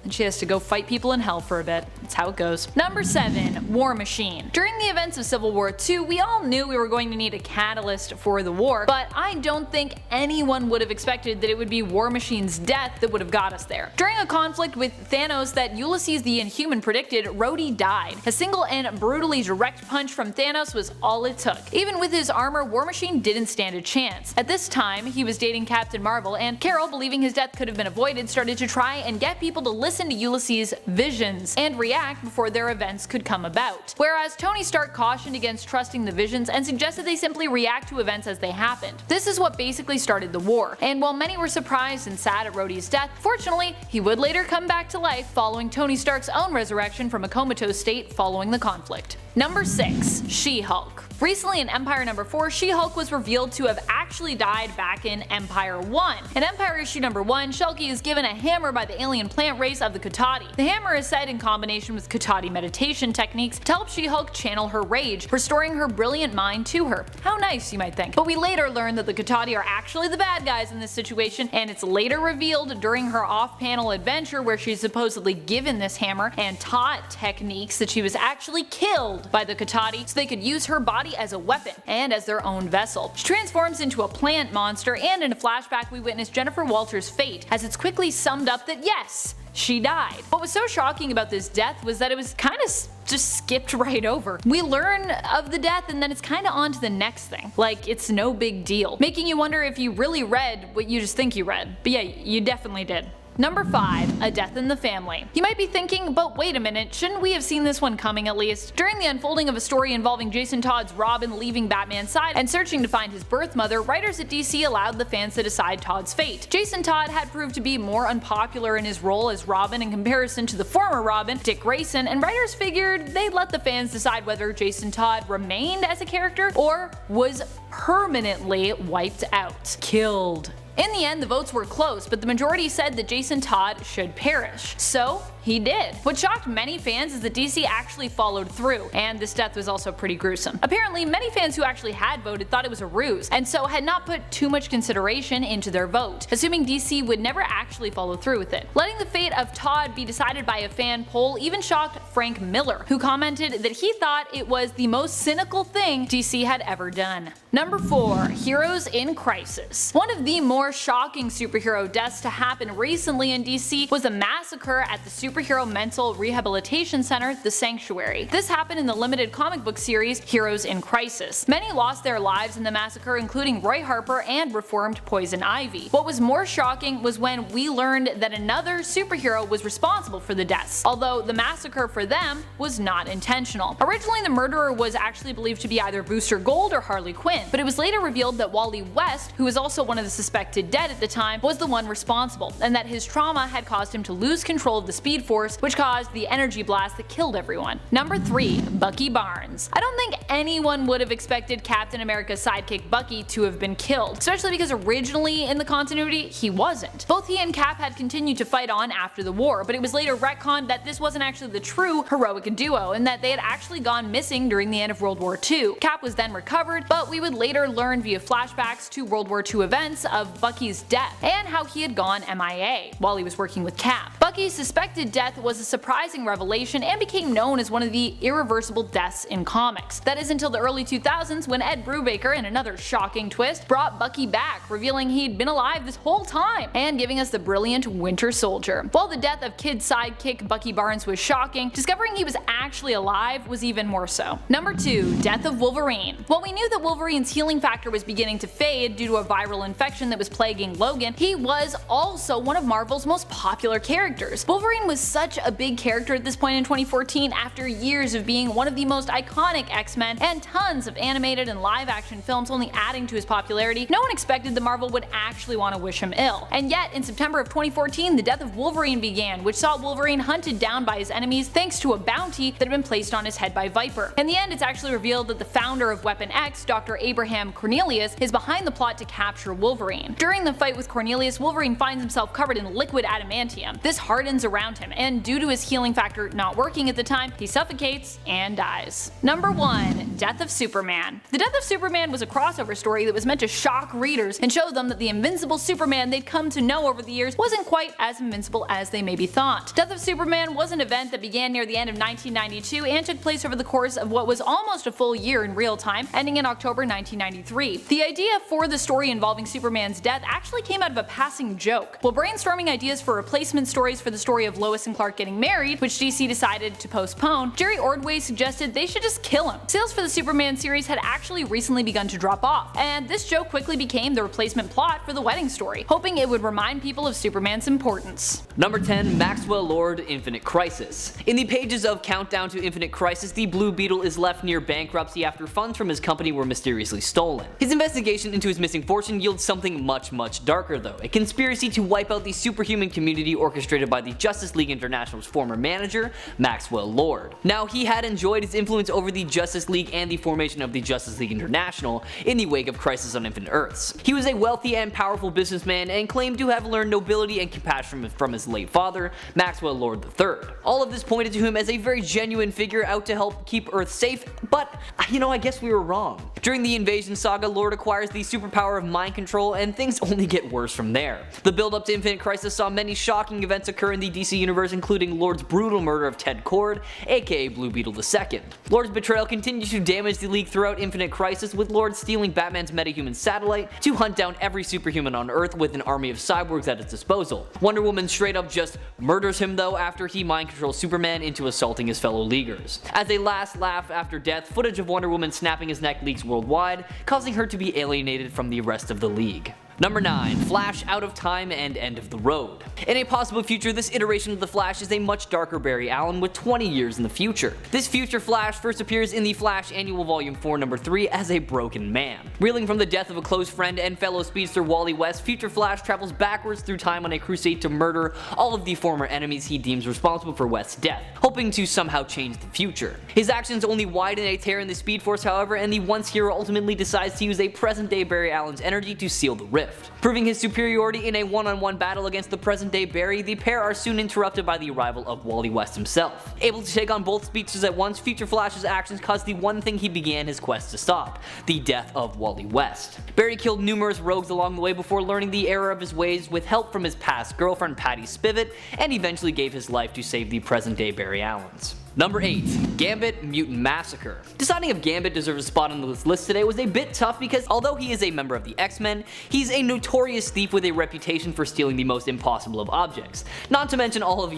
S1: And she has to go fight people in hell for a bit. That's how it goes. Number 7. War Machine. During the events of Civil War II, we all knew we were going to need a catalyst for the war, but I don't think anyone would have expected that it would be War Machine's death that would have got us there. During a conflict with Thanos that Ulysses the Inhuman predicted, Rhodey died. A single and brutally direct punch from Thanos was all it took. Even with his armor, War Machine didn't stand a chance. At this time, he was dating Captain Marvel, and Carol, believing his death could have been avoided, started to try and get people to listen to Ulysses' visions and react before their events could come about. Whereas Tony Stark cautioned against trusting the visions and suggested they simply react to events as they happened. This is what basically started the war, and while many were surprised and sad at Rhodey's death, fortunately, he would later come back to life following Tony Stark's own resurrection from a comatose state following the conflict. Number 6. She-Hulk. Recently in Empire number 4, She-Hulk was revealed to have actually died back in Empire 1. In Empire issue number 1, Shulky is given a hammer by the alien plant race of the Kotati. The hammer is said in combination with Kotati meditation techniques to help She-Hulk channel her rage, restoring her brilliant mind to her. How nice, you might think. But we later learn that the Kotati are actually the bad guys in this situation, and it's later revealed during her off-panel adventure where she's supposedly given this hammer and taught techniques that she was actually killed by the Kotati so they could use her body as a weapon and as their own vessel. She transforms into a plant monster, and in a flashback we witness Jennifer Walters' fate as it's quickly summed up that yes, she died. What was so shocking about this death was that it was kind of just skipped right over. We learn of the death and then it's kinda on to the next thing. Like, it's no big deal. Making you wonder if you really read what you just think you read. But yeah, you definitely did. Number 5. A Death in the Family. You might be thinking, but wait a minute, shouldn't we have seen this one coming at least? During the unfolding of a story involving Jason Todd's Robin leaving Batman's side and searching to find his birth mother, writers at DC allowed the fans to decide Todd's fate. Jason Todd had proved to be more unpopular in his role as Robin in comparison to the former Robin, Dick Grayson, and writers figured they'd let the fans decide whether Jason Todd remained as a character or was permanently wiped out. Killed. In the end, the votes were close, but the majority said that Jason Todd should perish. So, he did. What shocked many fans is that DC actually followed through, and this death was also pretty gruesome. Apparently, many fans who actually had voted thought it was a ruse, and so had not put too much consideration into their vote, assuming DC would never actually follow through with it. Letting the fate of Todd be decided by a fan poll even shocked Frank Miller, who commented that he thought it was the most cynical thing DC had ever done. Number 4. Heroes in Crisis. One of the more shocking superhero deaths to happen recently in DC was a massacre at the superhero mental rehabilitation center, The Sanctuary. This happened in the limited comic book series Heroes in Crisis. Many lost their lives in the massacre, including Roy Harper and reformed Poison Ivy. What was more shocking was when we learned that another superhero was responsible for the deaths, although the massacre for them was not intentional. Originally, the murderer was actually believed to be either Booster Gold or Harley Quinn, but it was later revealed that Wally West, who was also one of the suspected dead at the time, was the one responsible, and that his trauma had caused him to lose control of the Speed Force, which caused the energy blast that killed everyone. Number 3. Bucky Barnes. I don't think anyone would have expected Captain America's sidekick Bucky to have been killed, especially because originally in the continuity he wasn't. Both he and Cap had continued to fight on after the war, but it was later retconned that this wasn't actually the true heroic duo, and that they had actually gone missing during the end of World War II. Cap was then recovered, but we would later learn via flashbacks to World War II events of Bucky's death, and how he had gone MIA while he was working with Cap. Bucky's suspected death was a surprising revelation and became known as one of the irreversible deaths in comics. That is until the early 2000s when Ed Brubaker, in another shocking twist, brought Bucky back, revealing he'd been alive this whole time, and giving us the brilliant Winter Soldier. While the death of kid sidekick Bucky Barnes was shocking, discovering he was actually alive was even more so. Number 2. Death of Wolverine. While we knew that Wolverine's healing factor was beginning to fade due to a viral infection that was plaguing Logan, he was also one of Marvel's most popular characters. Wolverine was such a big character at this point in 2014 after years of being one of the most iconic X-Men and tons of animated and live action films only adding to his popularity. No one expected that Marvel would actually want to wish him ill. And yet, in September of 2014, the death of Wolverine began, which saw Wolverine hunted down by his enemies thanks to a bounty that had been placed on his head by Viper. In the end, it's actually revealed that the founder of Weapon X, Dr. Abraham Cornelius, is behind the plot to capture Wolverine. During the fight with Cornelius, Wolverine finds himself covered in liquid adamantium. This hardens around him, and due to his healing factor not working at the time, he suffocates and dies. Number 1. Death of Superman. The Death of Superman was a crossover story that was meant to shock readers and show them that the invincible Superman they'd come to know over the years wasn't quite as invincible as they maybe thought. Death of Superman was an event that began near the end of 1992 and took place over the course of what was almost a full year in real time, ending in October 1993. The idea for the story involving Superman's death actually came out of a passing joke. While brainstorming ideas for replacement stories for the story of Lois and Clark getting married, which DC decided to postpone, Jerry Ordway suggested they should just kill him. Sales for the Superman series had actually recently begun to drop off, and this joke quickly became the replacement plot for the wedding story, hoping it would remind people of Superman's importance.
S2: Number 10. Maxwell Lord, Infinite Crisis. In the pages of Countdown to Infinite Crisis, the Blue Beetle is left near bankruptcy after funds from his company were mysteriously stolen. His investigation into his missing fortune yields something much darker though, a conspiracy to wipe out the superhuman community orchestrated by the Justice League International's former manager, Maxwell Lord. Now, he had enjoyed his influence over the Justice League and the formation of the Justice League International in the wake of Crisis on Infinite Earths. He was a wealthy and powerful businessman and claimed to have learned nobility and compassion from his late father, Maxwell Lord III. All of this pointed to him as a very genuine figure out to help keep Earth safe, but I guess we were wrong. During the Invasion saga, Lord acquires the superpower of mind control, and things only get worse from there. The build up to Infinite Crisis saw many shocking events occur in the DC universe, including Lord's brutal murder of Ted Kord, aka Blue Beetle II. Lord's betrayal continued to damage the League throughout Infinite Crisis, with Lord stealing Batman's metahuman satellite to hunt down every superhuman on Earth with an army of cyborgs at his disposal. Wonder Woman straight up just murders him though after he mind controls Superman into assaulting his fellow Leaguers. As a last laugh after death, footage of Wonder Woman snapping his neck leaks worldwide, causing her to be alienated from the rest of the League. Number 9. Flash Out of Time and End of the Road. In a possible future, this iteration of the Flash is a much darker Barry Allen with 20 years in the future. This future Flash first appears in the Flash Annual Volume 4 Number 3 as a broken man. Reeling from the death of a close friend and fellow speedster Wally West, future Flash travels backwards through time on a crusade to murder all of the former enemies he deems responsible for West's death, hoping to somehow change the future. His actions only widen a tear in the Speed Force, however, and the once hero ultimately decides to use a present-day Barry Allen's energy to seal the rift. Rift. Proving his superiority in a one-on-one battle against the present-day Barry, the pair are soon interrupted by the arrival of Wally West himself. Able to take on both speeches at once, Future Flash's actions caused the one thing he began his quest to stop: the death of Wally West. Barry killed numerous rogues along the way before learning the error of his ways with help from his past girlfriend Patty Spivot, and eventually gave his life to save the present-day Barry Allens. Number 8. Gambit Mutant Massacre. Deciding if Gambit deserves a spot on this list today was a bit tough because although he is a member of the X-Men, he's a notorious thief with a reputation for stealing the most impossible of objects, not to mention all of,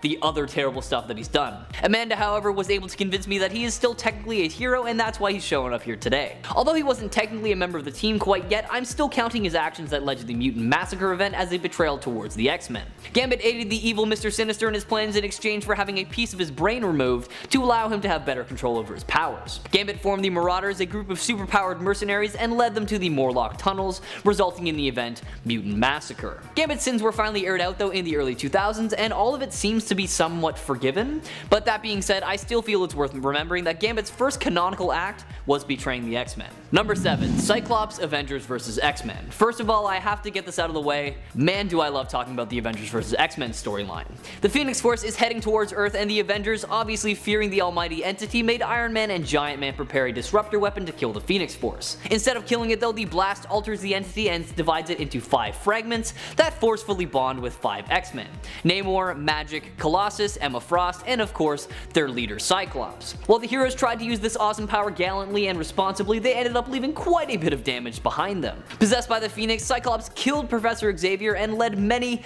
S2: the other terrible stuff that he's done. Amanda, however, was able to convince me that he is still technically a hero, and that's why he's showing up here today. Although he wasn't technically a member of the team quite yet, I'm still counting his actions that led to the Mutant Massacre event as a betrayal towards the X-Men. Gambit aided the evil Mr. Sinister in his plans in exchange for having a piece of his brain removed to allow him to have better control over his powers. Gambit formed the Marauders, a group of superpowered mercenaries, and led them to the Morlock tunnels, resulting in the event Mutant Massacre. Gambit's sins were finally aired out though in the early 2000s, and all of it seems to be somewhat forgiven, but that being said, I still feel it's worth remembering that Gambit's first canonical act was betraying the X-Men. Number 7. Cyclops Avengers vs. X-Men. First of all, I have to get this out of the way. Man, do I love talking about the Avengers vs. X-Men storyline. The Phoenix Force is heading towards Earth, and the Avengers, obviously fearing the almighty entity, made Iron Man and Giant Man prepare a disruptor weapon to kill the Phoenix Force. Instead of killing it though, the blast alters the entity and divides it into 5 fragments that forcefully bond with 5 X-Men: Namor, Magic, Colossus, Emma Frost, and of course, their leader Cyclops. While the heroes tried to use this awesome power gallantly and responsibly, they ended up leaving quite a bit of damage behind them. Possessed by the Phoenix, Cyclops killed Professor Xavier and led many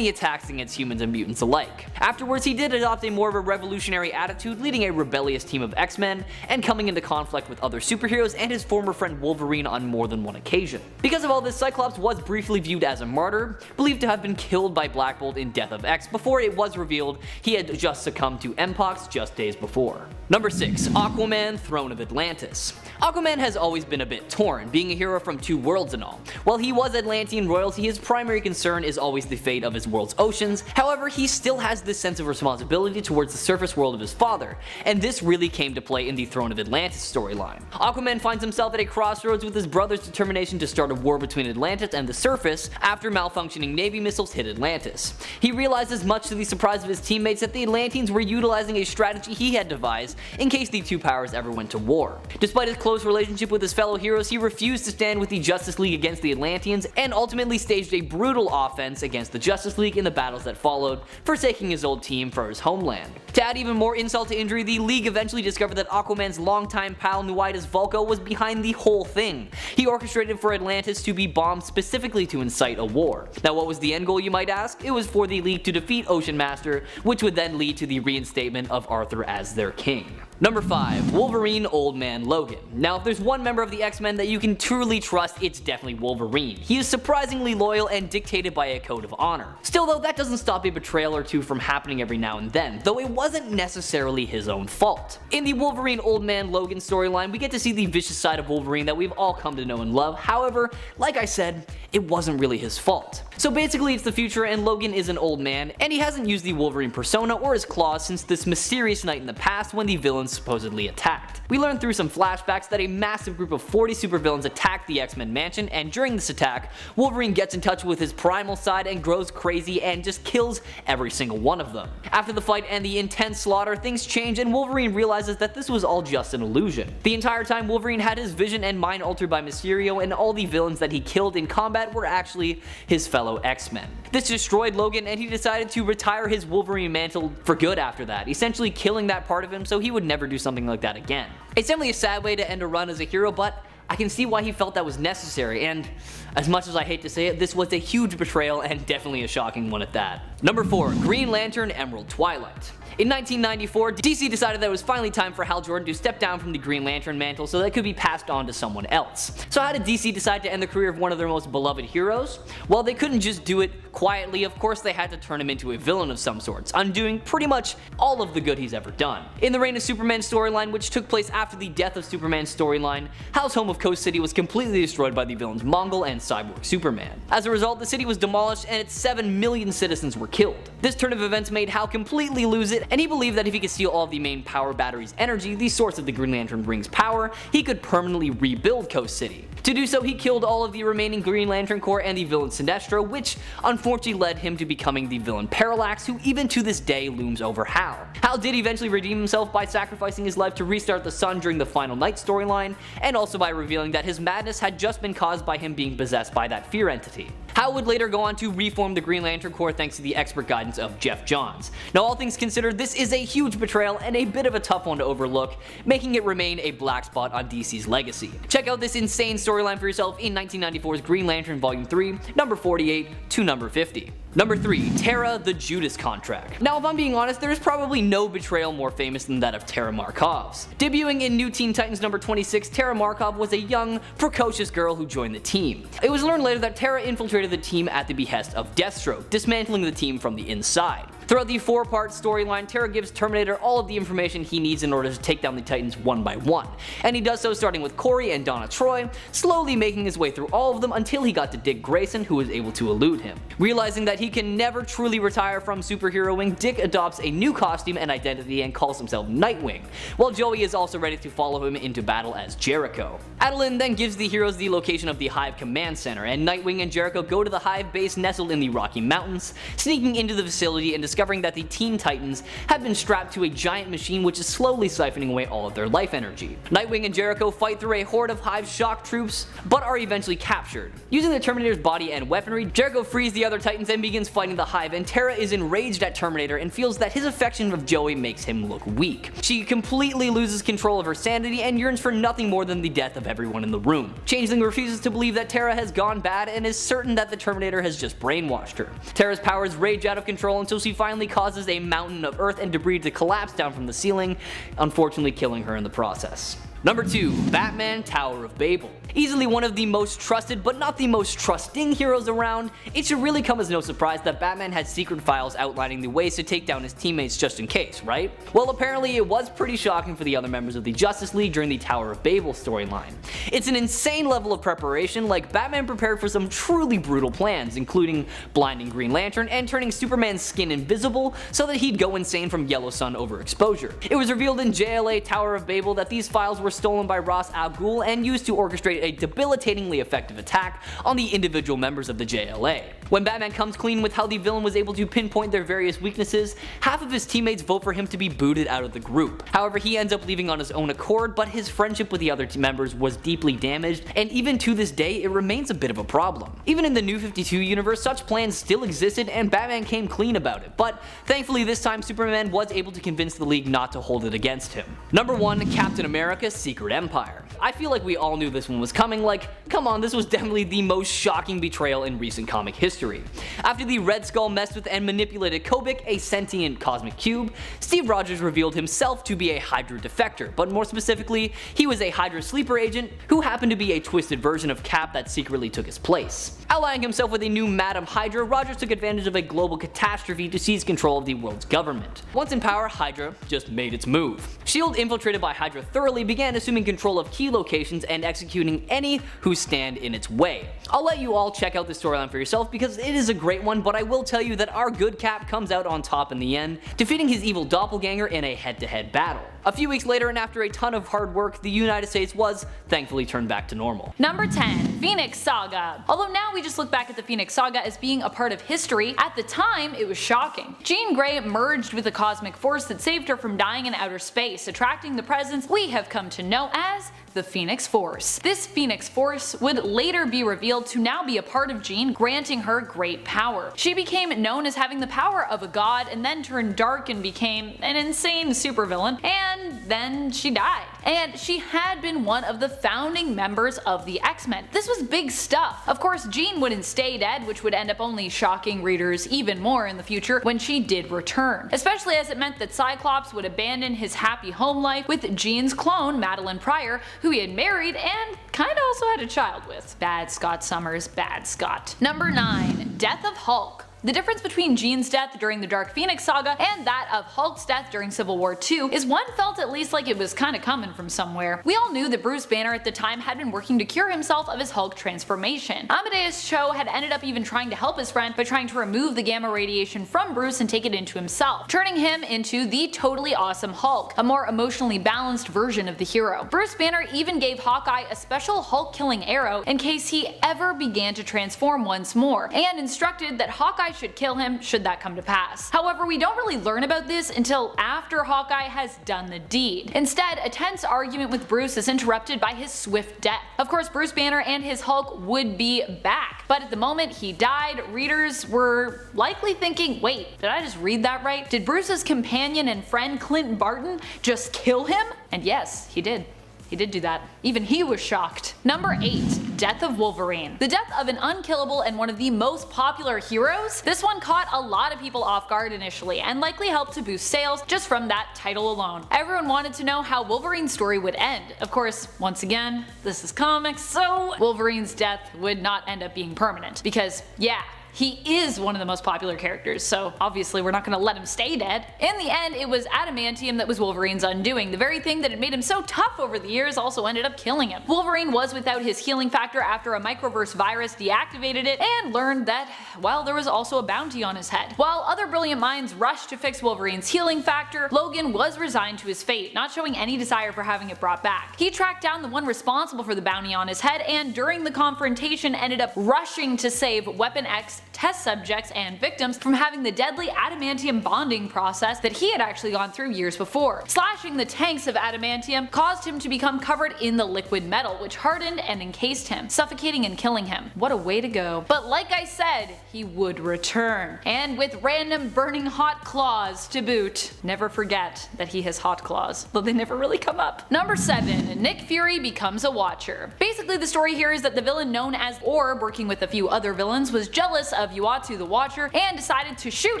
S2: attacks against humans and mutants alike. Afterwards, he did adopt a more of a revolutionary attitude, leading a rebellious team of X-Men and coming into conflict with other superheroes and his former friend Wolverine on more than one occasion. Because of all this, Cyclops was briefly viewed as a martyr, believed to have been killed by Black Bolt in Death of X before it was revealed he had just succumbed to Mpox just days before. Number 6. Aquaman Throne of Atlantis. Aquaman has always been a bit torn, being a hero from 2 worlds and all. While he was Atlantean royalty, his primary concern is always the fate of his world's oceans. However, he still has this sense of responsibility towards the surface world of his father, and this really came to play in the Throne of Atlantis storyline. Aquaman finds himself at a crossroads with his brother's determination to start a war between Atlantis and the surface after malfunctioning Navy missiles hit Atlantis. He realizes, much to the surprise of his teammates, that the Atlanteans were utilizing a strategy he had devised in case the 2 powers ever went to war. Despite his close relationship with his fellow heroes, he refused to stand with the Justice League against the Atlanteans and ultimately staged a brutal offense against the Justice League in the battles that followed, forsaking his old team for his homeland. To add even more insult to injury, the League eventually discovered that Aquaman's longtime pal Nuidas Vulko was behind the whole thing. He orchestrated for Atlantis to be bombed specifically to incite a war. Now, what was the end goal, you might ask? It was for the League to defeat Ocean Master, which would then lead to the reinstatement of Arthur as their king. Number 5. Wolverine Old Man Logan. Now, if there's one member of the X-Men that you can truly trust, it's definitely Wolverine. He is surprisingly loyal and dictated by a code of honor. Still though, that doesn't stop a betrayal or two from happening every now and then, though it wasn't necessarily his own fault. In the Wolverine Old Man Logan storyline, we get to see the vicious side of Wolverine that we've all come to know and love. However, like I said, it wasn't really his fault. So basically, it's the future and Logan is an old man, and he hasn't used the Wolverine persona or his claws since this mysterious night in the past when the villains supposedly attacked. We learned through some flashbacks that a massive group of 40 supervillains attacked the X-Men mansion, and during this attack, Wolverine gets in touch with his primal side and grows crazy and just kills every single one of them. After the fight and the intense slaughter, things change and Wolverine realizes that this was all just an illusion. The entire time, Wolverine had his vision and mind altered by Mysterio, and all the villains that he killed in combat were actually his fellow X-Men. This destroyed Logan, and he decided to retire his Wolverine mantle for good after that, essentially killing that part of him so he would never do something like that again. It's definitely a sad way to end a run as a hero, but I can see why he felt that was necessary, and as much as I hate to say it, this was a huge betrayal and definitely a shocking one at that. Number 4. Green Lantern Emerald Twilight. In 1994, DC decided that it was finally time for Hal Jordan to step down from the Green Lantern mantle so that it could be passed on to someone else. So how did DC decide to end the career of one of their most beloved heroes? Well, they couldn't just do it Quietly, of course, they had to turn him into a villain of some sorts, undoing pretty much all of the good he's ever done. In the Reign of Superman storyline, which took place after the Death of Superman storyline, Hal's home of Coast City was completely destroyed by the villains Mongol and Cyborg Superman. As a result, the city was demolished and its 7 million citizens were killed. This turn of events made Hal completely lose it, and he believed that if he could steal all of the main power battery's energy, the source of the Green Lantern ring's power, he could permanently rebuild Coast City. To do so, he killed all of the remaining Green Lantern Corps and the villain Sinestro, which unfortunately led him to becoming the villain Parallax, who even to this day looms over Hal. Hal did eventually redeem himself by sacrificing his life to restart the sun during the Final Night storyline, and also by revealing that his madness had just been caused by him being possessed by that fear entity. Hal would later go on to reform the Green Lantern Corps thanks to the expert guidance of Jeff Johns. Now, all things considered, this is a huge betrayal and a bit of a tough one to overlook, making it remain a black spot on DC's legacy. Check out this insane storyline for yourself in 1994's Green Lantern Volume 3, number 48 to number 50. Number 3. Tara, the Judas Contract. Now, if I'm being honest, there is probably no betrayal more famous than that of Tara Markov's. Debuting in New Teen Titans number 26, Tara Markov was a young, precocious girl who joined the team. It was learned later that Tara infiltrated the team at the behest of Deathstroke, dismantling the team from the inside. Throughout the 4-part storyline, Tara gives Terminator all of the information he needs in order to take down the Titans one by one, and he does so starting with Corey and Donna Troy, slowly making his way through all of them until he got to Dick Grayson, who was able to elude him. Realizing that he can never truly retire from superheroing, Dick adopts a new costume and identity and calls himself Nightwing, while Joey is also ready to follow him into battle as Jericho. Adeline then gives the heroes the location of the Hive Command Center, and Nightwing and Jericho go to the Hive base nestled in the Rocky Mountains, sneaking into the facility and discovering that the Teen Titans have been strapped to a giant machine which is slowly siphoning away all of their life energy. Nightwing and Jericho fight through a horde of Hive shock troops, but are eventually captured. Using the Terminator's body and weaponry, Jericho frees the other Titans and begins fighting the Hive, and Tara is enraged at Terminator and feels that his affection of Joey makes him look weak. She completely loses control of her sanity and yearns for nothing more than the death of everyone in the room. Changeling refuses to believe that Tara has gone bad and is certain that the Terminator has just brainwashed her. Tara's powers rage out of control until she finally causes a mountain of earth and debris to collapse down from the ceiling, unfortunately killing her in the process. Number 2. Batman Tower of Babel. Easily one of the most trusted but not the most trusting heroes around, it should really come as no surprise that Batman had secret files outlining the ways to take down his teammates just in case, right? Well, apparently it was pretty shocking for the other members of the Justice League during the Tower of Babel storyline. It's an insane level of preparation, like Batman prepared for some truly brutal plans, including blinding Green Lantern and turning Superman's skin invisible so that he'd go insane from yellow sun overexposure. It was revealed in JLA Tower of Babel that these files were stolen by Ra's al Ghul and used to orchestrate a debilitatingly effective attack on the individual members of the JLA. When Batman comes clean with how the villain was able to pinpoint their various weaknesses, half of his teammates vote for him to be booted out of the group. However, he ends up leaving on his own accord, but his friendship with the other members was deeply damaged, and even to this day it remains a bit of a problem. Even in the New 52 universe, such plans still existed and Batman came clean about it, but thankfully this time Superman was able to convince the League not to hold it against him. Number 1. Captain America Secret Empire. I feel like we all knew this one was coming, like, come on, this was definitely the most shocking betrayal in recent comic history. After the Red Skull messed with and manipulated Kobik, a sentient cosmic cube, Steve Rogers revealed himself to be a Hydra defector, but more specifically, he was a Hydra sleeper agent who happened to be a twisted version of Cap that secretly took his place. Allying himself with a new Madam Hydra, Rogers took advantage of a global catastrophe to seize control of the world's government. Once in power, Hydra just made its move. S.H.I.E.L.D., infiltrated by Hydra thoroughly, began assuming control of key locations and executing any who stand in its way. I'll let you all check out the storyline for yourself because it is a great one, but I will tell you that our good Cap comes out on top in the end, defeating his evil doppelganger in a head-to-head battle. A few weeks later, and after a ton of hard work, the United States was thankfully turned back to normal.
S1: Number 10. Phoenix Saga. Although now we just look back at the Phoenix Saga as being a part of history, at the time it was shocking. Jean Grey merged with a cosmic force that saved her from dying in outer space, attracting the presence we have come to know as the Phoenix Force. This Phoenix Force would later be revealed to now be a part of Jean, granting her great power. She became known as having the power of a god and then turned dark and became an insane supervillain, and then she died. And she had been one of the founding members of the X-Men. This was big stuff. Of course, Jean wouldn't stay dead, which would end up only shocking readers even more in the future when she did return. Especially as it meant that Cyclops would abandon his happy home life with Jean's clone, Madeline Pryor, who he had married and kinda also had a child with. Bad Scott Summers, bad Scott. Number 9. Death of Hulk. The difference between Jean's death during the Dark Phoenix saga and that of Hulk's death during Civil War II is one felt at least like it was kinda coming from somewhere. We all knew that Bruce Banner at the time had been working to cure himself of his Hulk transformation. Amadeus Cho had ended up even trying to help his friend by trying to remove the gamma radiation from Bruce and take it into himself, turning him into the totally awesome Hulk, a more emotionally balanced version of the hero. Bruce Banner even gave Hawkeye a special Hulk killing arrow in case he ever began to transform once more, and instructed that Hawkeye should kill him should that come to pass. However, we don't really learn about this until after Hawkeye has done the deed. Instead, a tense argument with Bruce is interrupted by his swift death. Of course, Bruce Banner and his Hulk would be back, but at the moment he died, readers were likely thinking, wait, did I just read that right? Did Bruce's companion and friend Clint Barton just kill him? And yes, he did. He did do that. Even he was shocked. Number 8. Death of Wolverine. The death of an unkillable and one of the most popular heroes? This one caught a lot of people off guard initially, and likely helped to boost sales just from that title alone. Everyone wanted to know how Wolverine's story would end. Of course, once again, this is comics, so Wolverine's death would not end up being permanent. Because, yeah, he is one of the most popular characters, so obviously we're not gonna let him stay dead. In the end, it was adamantium that was Wolverine's undoing. The very thing that had made him so tough over the years also ended up killing him. Wolverine was without his healing factor after a microverse virus deactivated it, and learned that, well, there was also a bounty on his head. While other brilliant minds rushed to fix Wolverine's healing factor, Logan was resigned to his fate, not showing any desire for having it brought back. He tracked down the one responsible for the bounty on his head, and during the confrontation ended up rushing to save Weapon X test subjects and victims from having the deadly adamantium bonding process that he had actually gone through years before. Slashing the tanks of adamantium caused him to become covered in the liquid metal, which hardened and encased him, suffocating and killing him. What a way to go. But like I said, he would return. And with random burning hot claws to boot. Never forget that he has hot claws, though they never really come up. Number 7. Nick Fury becomes a Watcher. Basically, the story here is that the villain known as Orb, working with a few other villains, was jealous of Uatu the Watcher and decided to shoot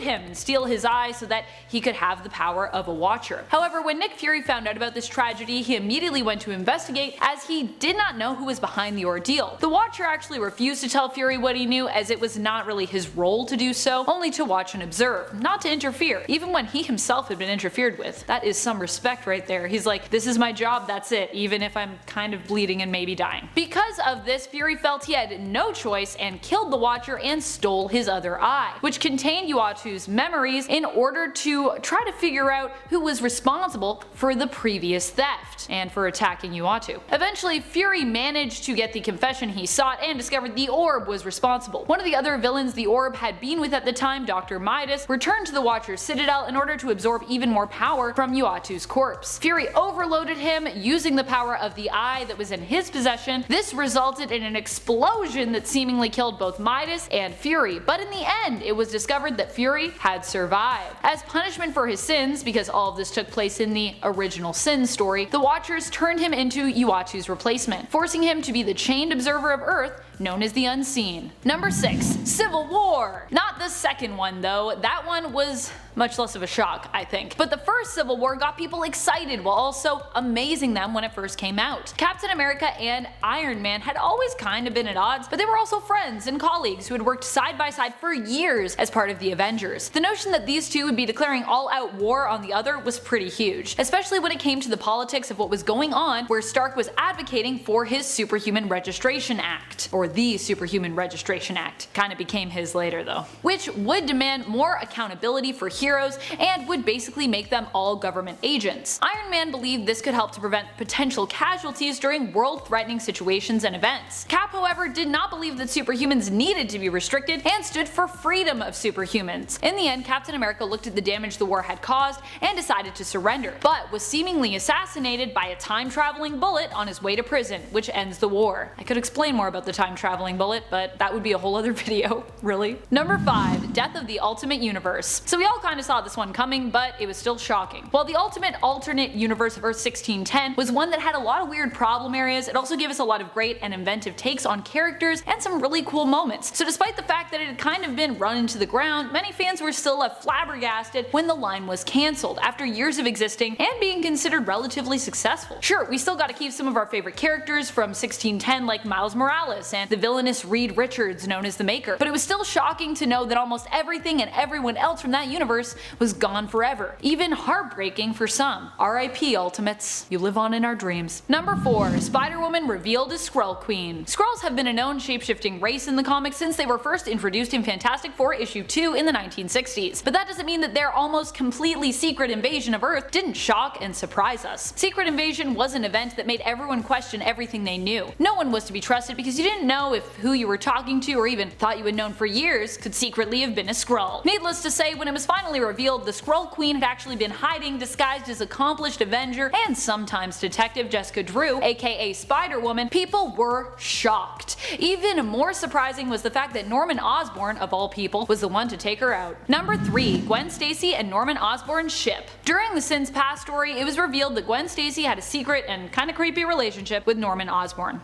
S1: him and steal his eye so that he could have the power of a Watcher. However, when Nick Fury found out about this tragedy, he immediately went to investigate, as he did not know who was behind the ordeal. The Watcher actually refused to tell Fury what he knew, as it was not really his role to do so, only to watch and observe, not to interfere, even when he himself had been interfered with. That is some respect right there. He's like, this is my job, that's it, even if I'm kind of bleeding and maybe dying. Because of this, Fury felt he had no choice and killed the Watcher and stole his other eye, which contained Uatu's memories, in order to try to figure out who was responsible for the previous theft and for attacking Uatu. Eventually, Fury managed to get the confession he sought and discovered the Orb was responsible. One of the other villains the Orb had been with at the time, Dr. Midas, returned to the Watcher's citadel in order to absorb even more power from Uatu's corpse. Fury overloaded him using the power of the eye that was in his possession. This resulted in an explosion that seemingly killed both Midas and Fury, but in the end, it was discovered that Fury had survived. As punishment for his sins, because all of this took place in the original Sin story, the Watchers turned him into Uatu's replacement, forcing him to be the chained observer of Earth known as the Unseen. Number 6. Civil War. Not the second one though, that one was much less of a shock, I think. But the first Civil War got people excited while also amazing them when it first came out. Captain America and Iron Man had always kind of been at odds, but they were also friends and colleagues who had worked side by side for years as part of the Avengers. The notion that these two would be declaring all-out war on the other was pretty huge, especially when it came to the politics of what was going on, where Stark was advocating for his Superhuman Registration Act, or the Superhuman Registration Act. Kinda became his later though. Which would demand more accountability for heroes and would basically make them all government agents. Iron Man believed this could help to prevent potential casualties during world-threatening situations and events. Cap, however, did not believe that superhumans needed to be restricted and stood for freedom of superhumans. In the end, Captain America looked at the damage the war had caused and decided to surrender, but was seemingly assassinated by a time-traveling bullet on his way to prison, which ends the war. I could explain more about the time-traveling bullet, but that would be a whole other video, really. Number 5. Death of the Ultimate Universe. So we all kinda saw this one coming, but it was still shocking. While the Ultimate Alternate Universe of Earth 1610 was one that had a lot of weird problem areas, it also gave us a lot of great and inventive takes on characters and some really cool moments. So despite the fact fact that it had kind of been run into the ground, many fans were still left flabbergasted when the line was cancelled after years of existing and being considered relatively successful. Sure, we still gotta keep some of our favorite characters from 1610 like Miles Morales and the villainous Reed Richards known as the Maker, but it was still shocking to know that almost everything and everyone else from that universe was gone forever. Even heartbreaking for some. R.I.P. Ultimates. You live on in our dreams. Number 4. Spider-Woman revealed as Skrull Queen. Skrulls have been a known shape-shifting race in the comics since they were first introduced in Fantastic Four issue 2 in the 1960s, but that doesn't mean that their almost completely secret invasion of Earth didn't shock and surprise us. Secret Invasion was an event that made everyone question everything they knew. No one was to be trusted because you didn't know if who you were talking to or even thought you had known for years could secretly have been a Skrull. Needless to say, when it was finally revealed the Skrull Queen had actually been hiding disguised as accomplished Avenger and sometimes detective Jessica Drew, aka Spider-Woman, people were shocked. Even more surprising was the fact that Norman Osborn, of all people, was the one to take her out. Number 3. Gwen Stacy and Norman Osborn's ship. During the Sins Past story, it was revealed that Gwen Stacy had a secret and kinda creepy relationship with Norman Osborn.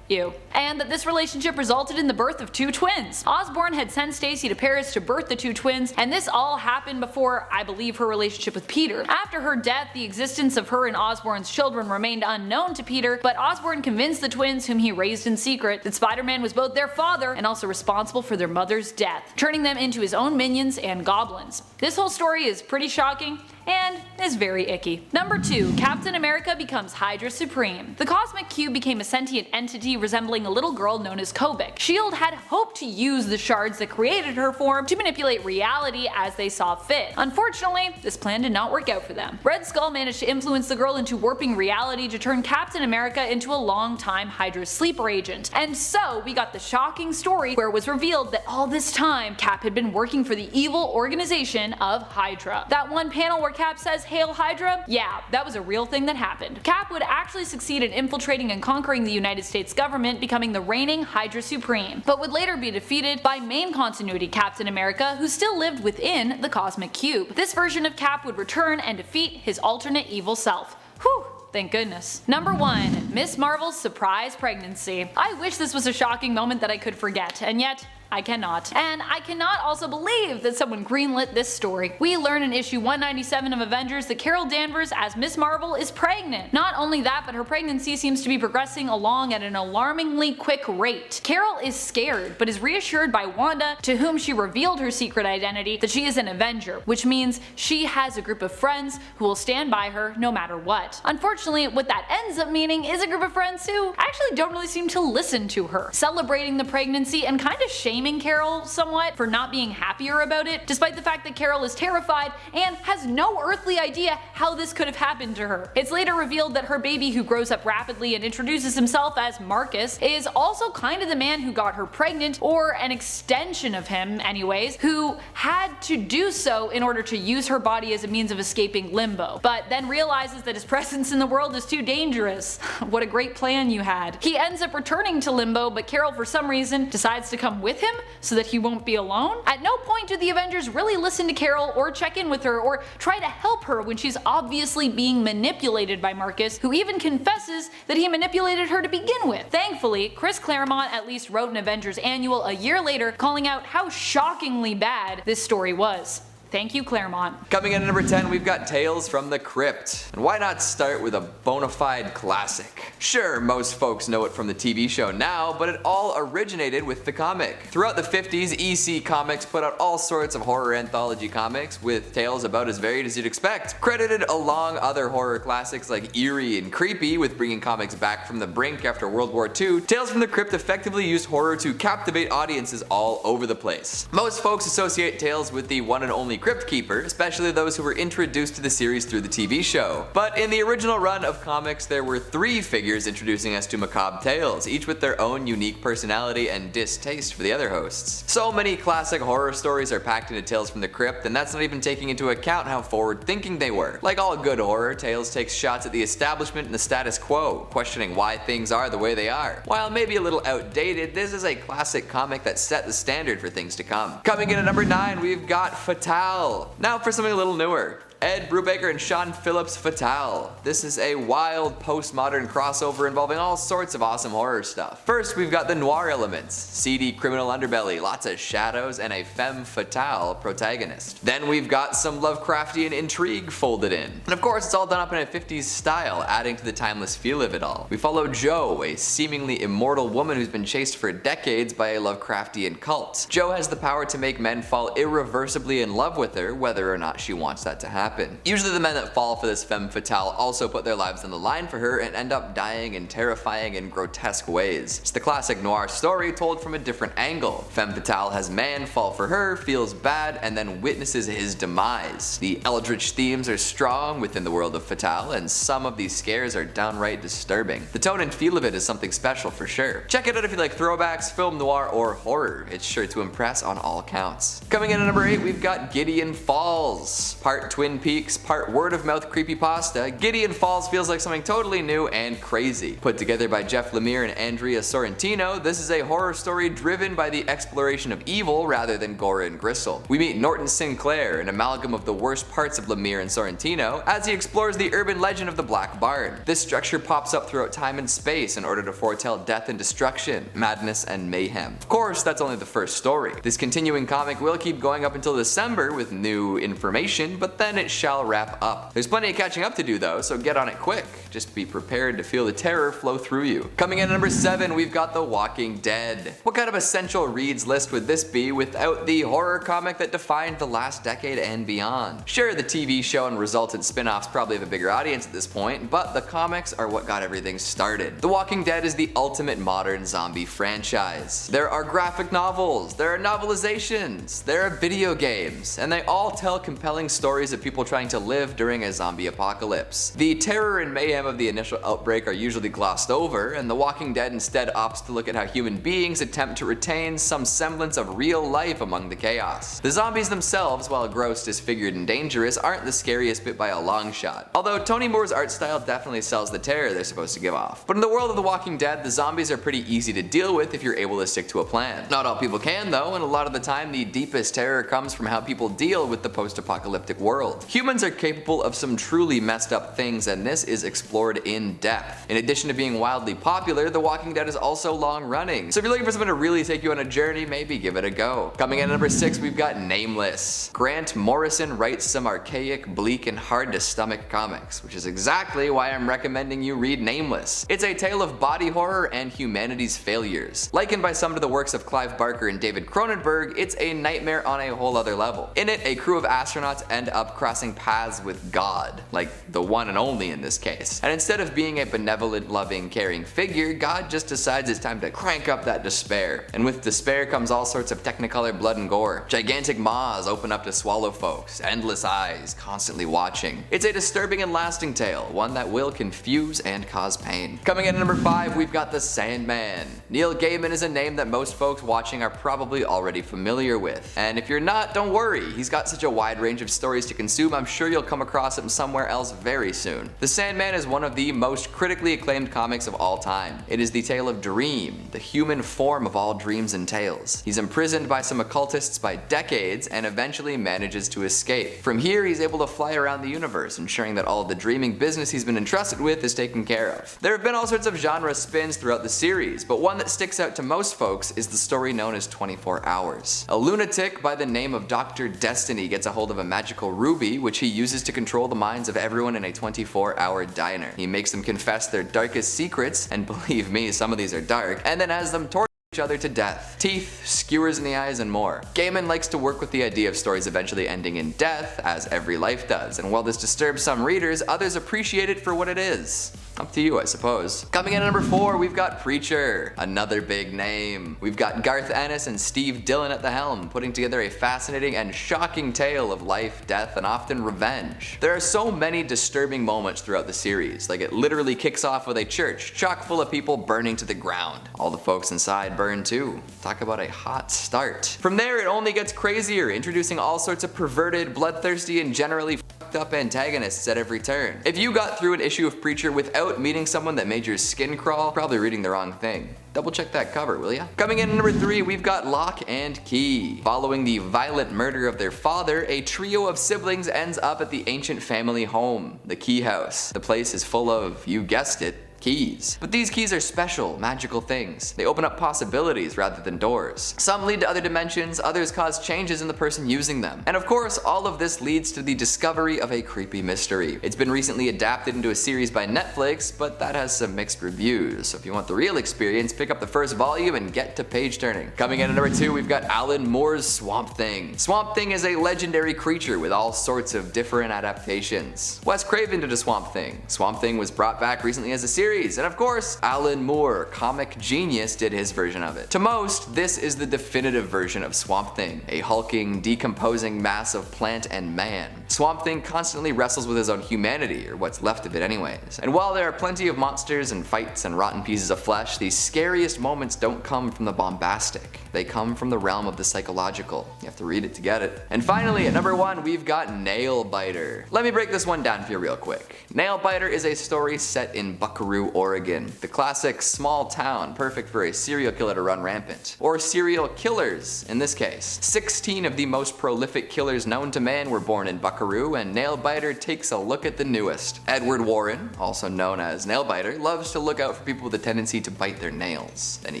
S1: And that this relationship resulted in the birth of 2 twins. Osborn had sent Stacy to Paris to birth the 2 twins, and this all happened before, I believe, her relationship with Peter. After her death, the existence of her and Osborn's children remained unknown to Peter, but Osborn convinced the twins, whom he raised in secret, that Spider-Man was both their father and also responsible for their mother's death, turning them into his own minions and goblins. This whole story is pretty shocking and is very icky. Number 2. Captain America becomes Hydra Supreme. The Cosmic Cube became a sentient entity resembling a little girl known as Kobik. S.H.I.E.L.D. had hoped to use the shards that created her form to manipulate reality as they saw fit. Unfortunately, this plan did not work out for them. Red Skull managed to influence the girl into warping reality to turn Captain America into a long-time Hydra sleeper agent. And so we got the shocking story where it was revealed that all this time Cap had been working for the evil organization of Hydra. That one panel where Cap says "Hail Hydra"? Yeah, that was a real thing that happened. Cap would actually succeed in infiltrating and conquering the United States government, becoming the reigning Hydra Supreme, but would later be defeated by main continuity Captain America, who still lived within the Cosmic Cube. This version of Cap would return and defeat his alternate evil self. Whew. Thank goodness. Number 1. Miss Marvel's surprise pregnancy. I wish this was a shocking moment that I could forget, and yet I cannot. And I cannot also believe that someone greenlit this story. We learn in issue 197 of Avengers that Carol Danvers as Miss Marvel is pregnant. Not only that, but her pregnancy seems to be progressing along at an alarmingly quick rate. Carol is scared, but is reassured by Wanda, to whom she revealed her secret identity, that she is an Avenger, which means she has a group of friends who will stand by her no matter what. Unfortunately, what that ends up meaning is a group of friends who actually don't really seem to listen to her, celebrating the pregnancy and kind of shaming Carol somewhat for not being happier about it, despite the fact that Carol is terrified and has no earthly idea how this could have happened to her. It's later revealed that her baby, who grows up rapidly and introduces himself as Marcus, is also kind of the man who got her pregnant, or an extension of him anyways, who had to do so in order to use her body as a means of escaping limbo, but then realizes that his presence in the world is too dangerous. What a great plan you had. He ends up returning to limbo, but Carol for some reason decides to come with him so that he won't be alone. At no point do the Avengers really listen to Carol or check in with her or try to help her when she's obviously being manipulated by Marcus, who even confesses that he manipulated her to begin with. Thankfully, Chris Claremont at least wrote an Avengers annual a year later calling out how shockingly bad this story was. Thank you, Claremont.
S3: Coming in at number 10, we've got Tales from the Crypt. And why not start with a bona fide classic? Sure, most folks know it from the TV show now, but it all originated with the comic. Throughout the 50s, EC Comics put out all sorts of horror anthology comics, with tales about as varied as you'd expect. Credited along other horror classics like Eerie and Creepy with bringing comics back from the brink after World War II, Tales from the Crypt effectively used horror to captivate audiences all over the place. Most folks associate Tales with the one and only Crypt Keeper, especially those who were introduced to the series through the TV show. But in the original run of comics, there were 3 figures introducing us to macabre tales, each with their own unique personality and distaste for the other hosts. So many classic horror stories are packed into Tales from the Crypt, and that's not even taking into account how forward-thinking they were. Like all good horror, Tales takes shots at the establishment and the status quo, questioning why things are the way they are. While maybe a little outdated, this is a classic comic that set the standard for things to come. Coming in at number 9, we've got Fatale. Now for something a little newer. Ed Brubaker and Sean Phillips' Fatale. This is a wild postmodern crossover involving all sorts of awesome horror stuff. First, we've got the noir elements, seedy criminal underbelly, lots of shadows, and a femme fatale protagonist. Then we've got some Lovecraftian intrigue folded in. And of course, it's all done up in a 50s style, adding to the timeless feel of it all. We follow Jo, a seemingly immortal woman who's been chased for decades by a Lovecraftian cult. Jo has the power to make men fall irreversibly in love with her, whether or not she wants that to happen. Usually the men that fall for this femme fatale also put their lives on the line for her and end up dying in terrifying and grotesque ways. It's the classic noir story told from a different angle. Femme fatale has man fall for her, feels bad, and then witnesses his demise. The eldritch themes are strong within the world of Fatale, and some of these scares are downright disturbing. The tone and feel of it is something special for sure. Check it out if you like throwbacks, film noir, or horror. It's sure to impress on all counts. Coming in at number 8, we've got Gideon Falls. Part Twin Peaks, part word of mouth creepypasta, Gideon Falls feels like something totally new and crazy. Put together by Jeff Lemire and Andrea Sorrentino, this is a horror story driven by the exploration of evil rather than gore and gristle. We meet Norton Sinclair, an amalgam of the worst parts of Lemire and Sorrentino, as he explores the urban legend of the Black Barn. This structure pops up throughout time and space in order to foretell death and destruction, madness and mayhem. Of course, that's only the first story. This continuing comic will keep going up until December with new information, but then it shall wrap up. There's plenty of catching up to do though, so get on it quick. Just be prepared to feel the terror flow through you. Coming in at number 7, we've got The Walking Dead. What kind of essential reads list would this be without the horror comic that defined the last decade and beyond? Sure, the TV show and resultant spin-offs probably have a bigger audience at this point, but the comics are what got everything started. The Walking Dead is the ultimate modern zombie franchise. There are graphic novels, there are novelizations, there are video games, and they all tell compelling stories of people trying to live during a zombie apocalypse. The terror and mayhem of the initial outbreak are usually glossed over, and The Walking Dead instead opts to look at how human beings attempt to retain some semblance of real life among the chaos. The zombies themselves, while gross, disfigured, and dangerous, aren't the scariest bit by a long shot. Although Tony Moore's art style definitely sells the terror they're supposed to give off. But in the world of The Walking Dead, the zombies are pretty easy to deal with if you're able to stick to a plan. Not all people can though, and a lot of the time the deepest terror comes from how people deal with the post-apocalyptic world. Humans are capable of some truly messed up things, and this is explored in depth. In addition to being wildly popular, The Walking Dead is also long running, so if you're looking for something to really take you on a journey, maybe give it a go. Coming in at number 6, we've got Nameless. Grant Morrison writes some archaic, bleak, and hard to stomach comics, which is exactly why I'm recommending you read Nameless. It's a tale of body horror and humanity's failures. Likened by some to the works of Clive Barker and David Cronenberg, it's a nightmare on a whole other level. In it, a crew of astronauts end up crossing paths with God, like the one and only in this case. And instead of being a benevolent, loving, caring figure, God just decides it's time to crank up that despair. And with despair comes all sorts of technicolor blood and gore. Gigantic maws open up to swallow folks, endless eyes constantly watching. It's a disturbing and lasting tale, one that will confuse and cause pain. Coming in at number 5, we've got The Sandman. Neil Gaiman is a name that most folks watching are probably already familiar with. And if you're not, don't worry. He's got such a wide range of stories to consume, I'm sure you'll come across him somewhere else very soon. The Sandman is one of the most critically acclaimed comics of all time. It is the tale of Dream, the human form of all dreams and tales. He's imprisoned by some occultists by decades and eventually manages to escape. From here, he's able to fly around the universe, ensuring that all of the dreaming business he's been entrusted with is taken care of. There have been all sorts of genre spins throughout the series, but one that sticks out to most folks is the story known as 24 Hours. A lunatic by the name of Dr. Destiny gets a hold of a magical ruby, which he uses to control the minds of everyone in a 24-hour diner. He makes them confess their darkest secrets, and believe me, some of these are dark, and then has them torture each other to death. Teeth, skewers in the eyes, and more. Gaiman likes to work with the idea of stories eventually ending in death, as every life does, and while this disturbs some readers, others appreciate it for what it is. Up to you, I suppose. Coming in at number 4, we've got Preacher, another big name. We've got Garth Ennis and Steve Dillon at the helm, putting together a fascinating and shocking tale of life, death, and often revenge. There are so many disturbing moments throughout the series, like it literally kicks off with a church chock full of people burning to the ground. All the folks inside burn too. Talk about a hot start. From there, it only gets crazier, introducing all sorts of perverted, bloodthirsty, and generally fucked up antagonists at every turn. If you got through an issue of Preacher without meeting someone that made your skin crawl, probably reading the wrong thing. Double check that cover, will ya? Coming in at number 3, we've got Lock and Key. Following the violent murder of their father, a trio of siblings ends up at the ancient family home, the Key House. The place is full of, you guessed it, keys. But these keys are special, magical things. They open up possibilities rather than doors. Some lead to other dimensions, others cause changes in the person using them. And of course, all of this leads to the discovery of a creepy mystery. It's been recently adapted into a series by Netflix, but that has some mixed reviews. So if you want the real experience, pick up the first volume and get to page turning. Coming in at number 2, we've got Alan Moore's Swamp Thing. Swamp Thing is a legendary creature with all sorts of different adaptations. Wes Craven did a Swamp Thing. Swamp Thing was brought back recently as a series. And of course, Alan Moore, comic genius, did his version of it. To most, this is the definitive version of Swamp Thing, a hulking, decomposing mass of plant and man. Swamp Thing constantly wrestles with his own humanity, or what's left of it anyways. And while there are plenty of monsters and fights and rotten pieces of flesh, the scariest moments don't come from the bombastic. They come from the realm of the psychological. You have to read it to get it. And finally, at number 1, we've got Nailbiter. Let me break this one down for you real quick. Nailbiter is a story set in Buckaroo, Oregon. The classic small town, perfect for a serial killer to run rampant. Or serial killers, in this case. 16 of the most prolific killers known to man were born in Buckaroo, and Nailbiter takes a look at the newest. Edward Warren, also known as Nailbiter, loves to look out for people with a tendency to bite their nails. Then he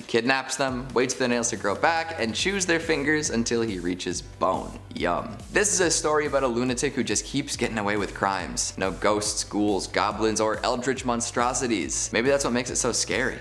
S3: kidnaps them, waits for the nails to grow back, and chews their fingers until he reaches bone. Yum. This is a story about a lunatic who just keeps getting away with crimes. No ghosts, ghouls, goblins, or eldritch monstrosities. Maybe that's what makes it so scary.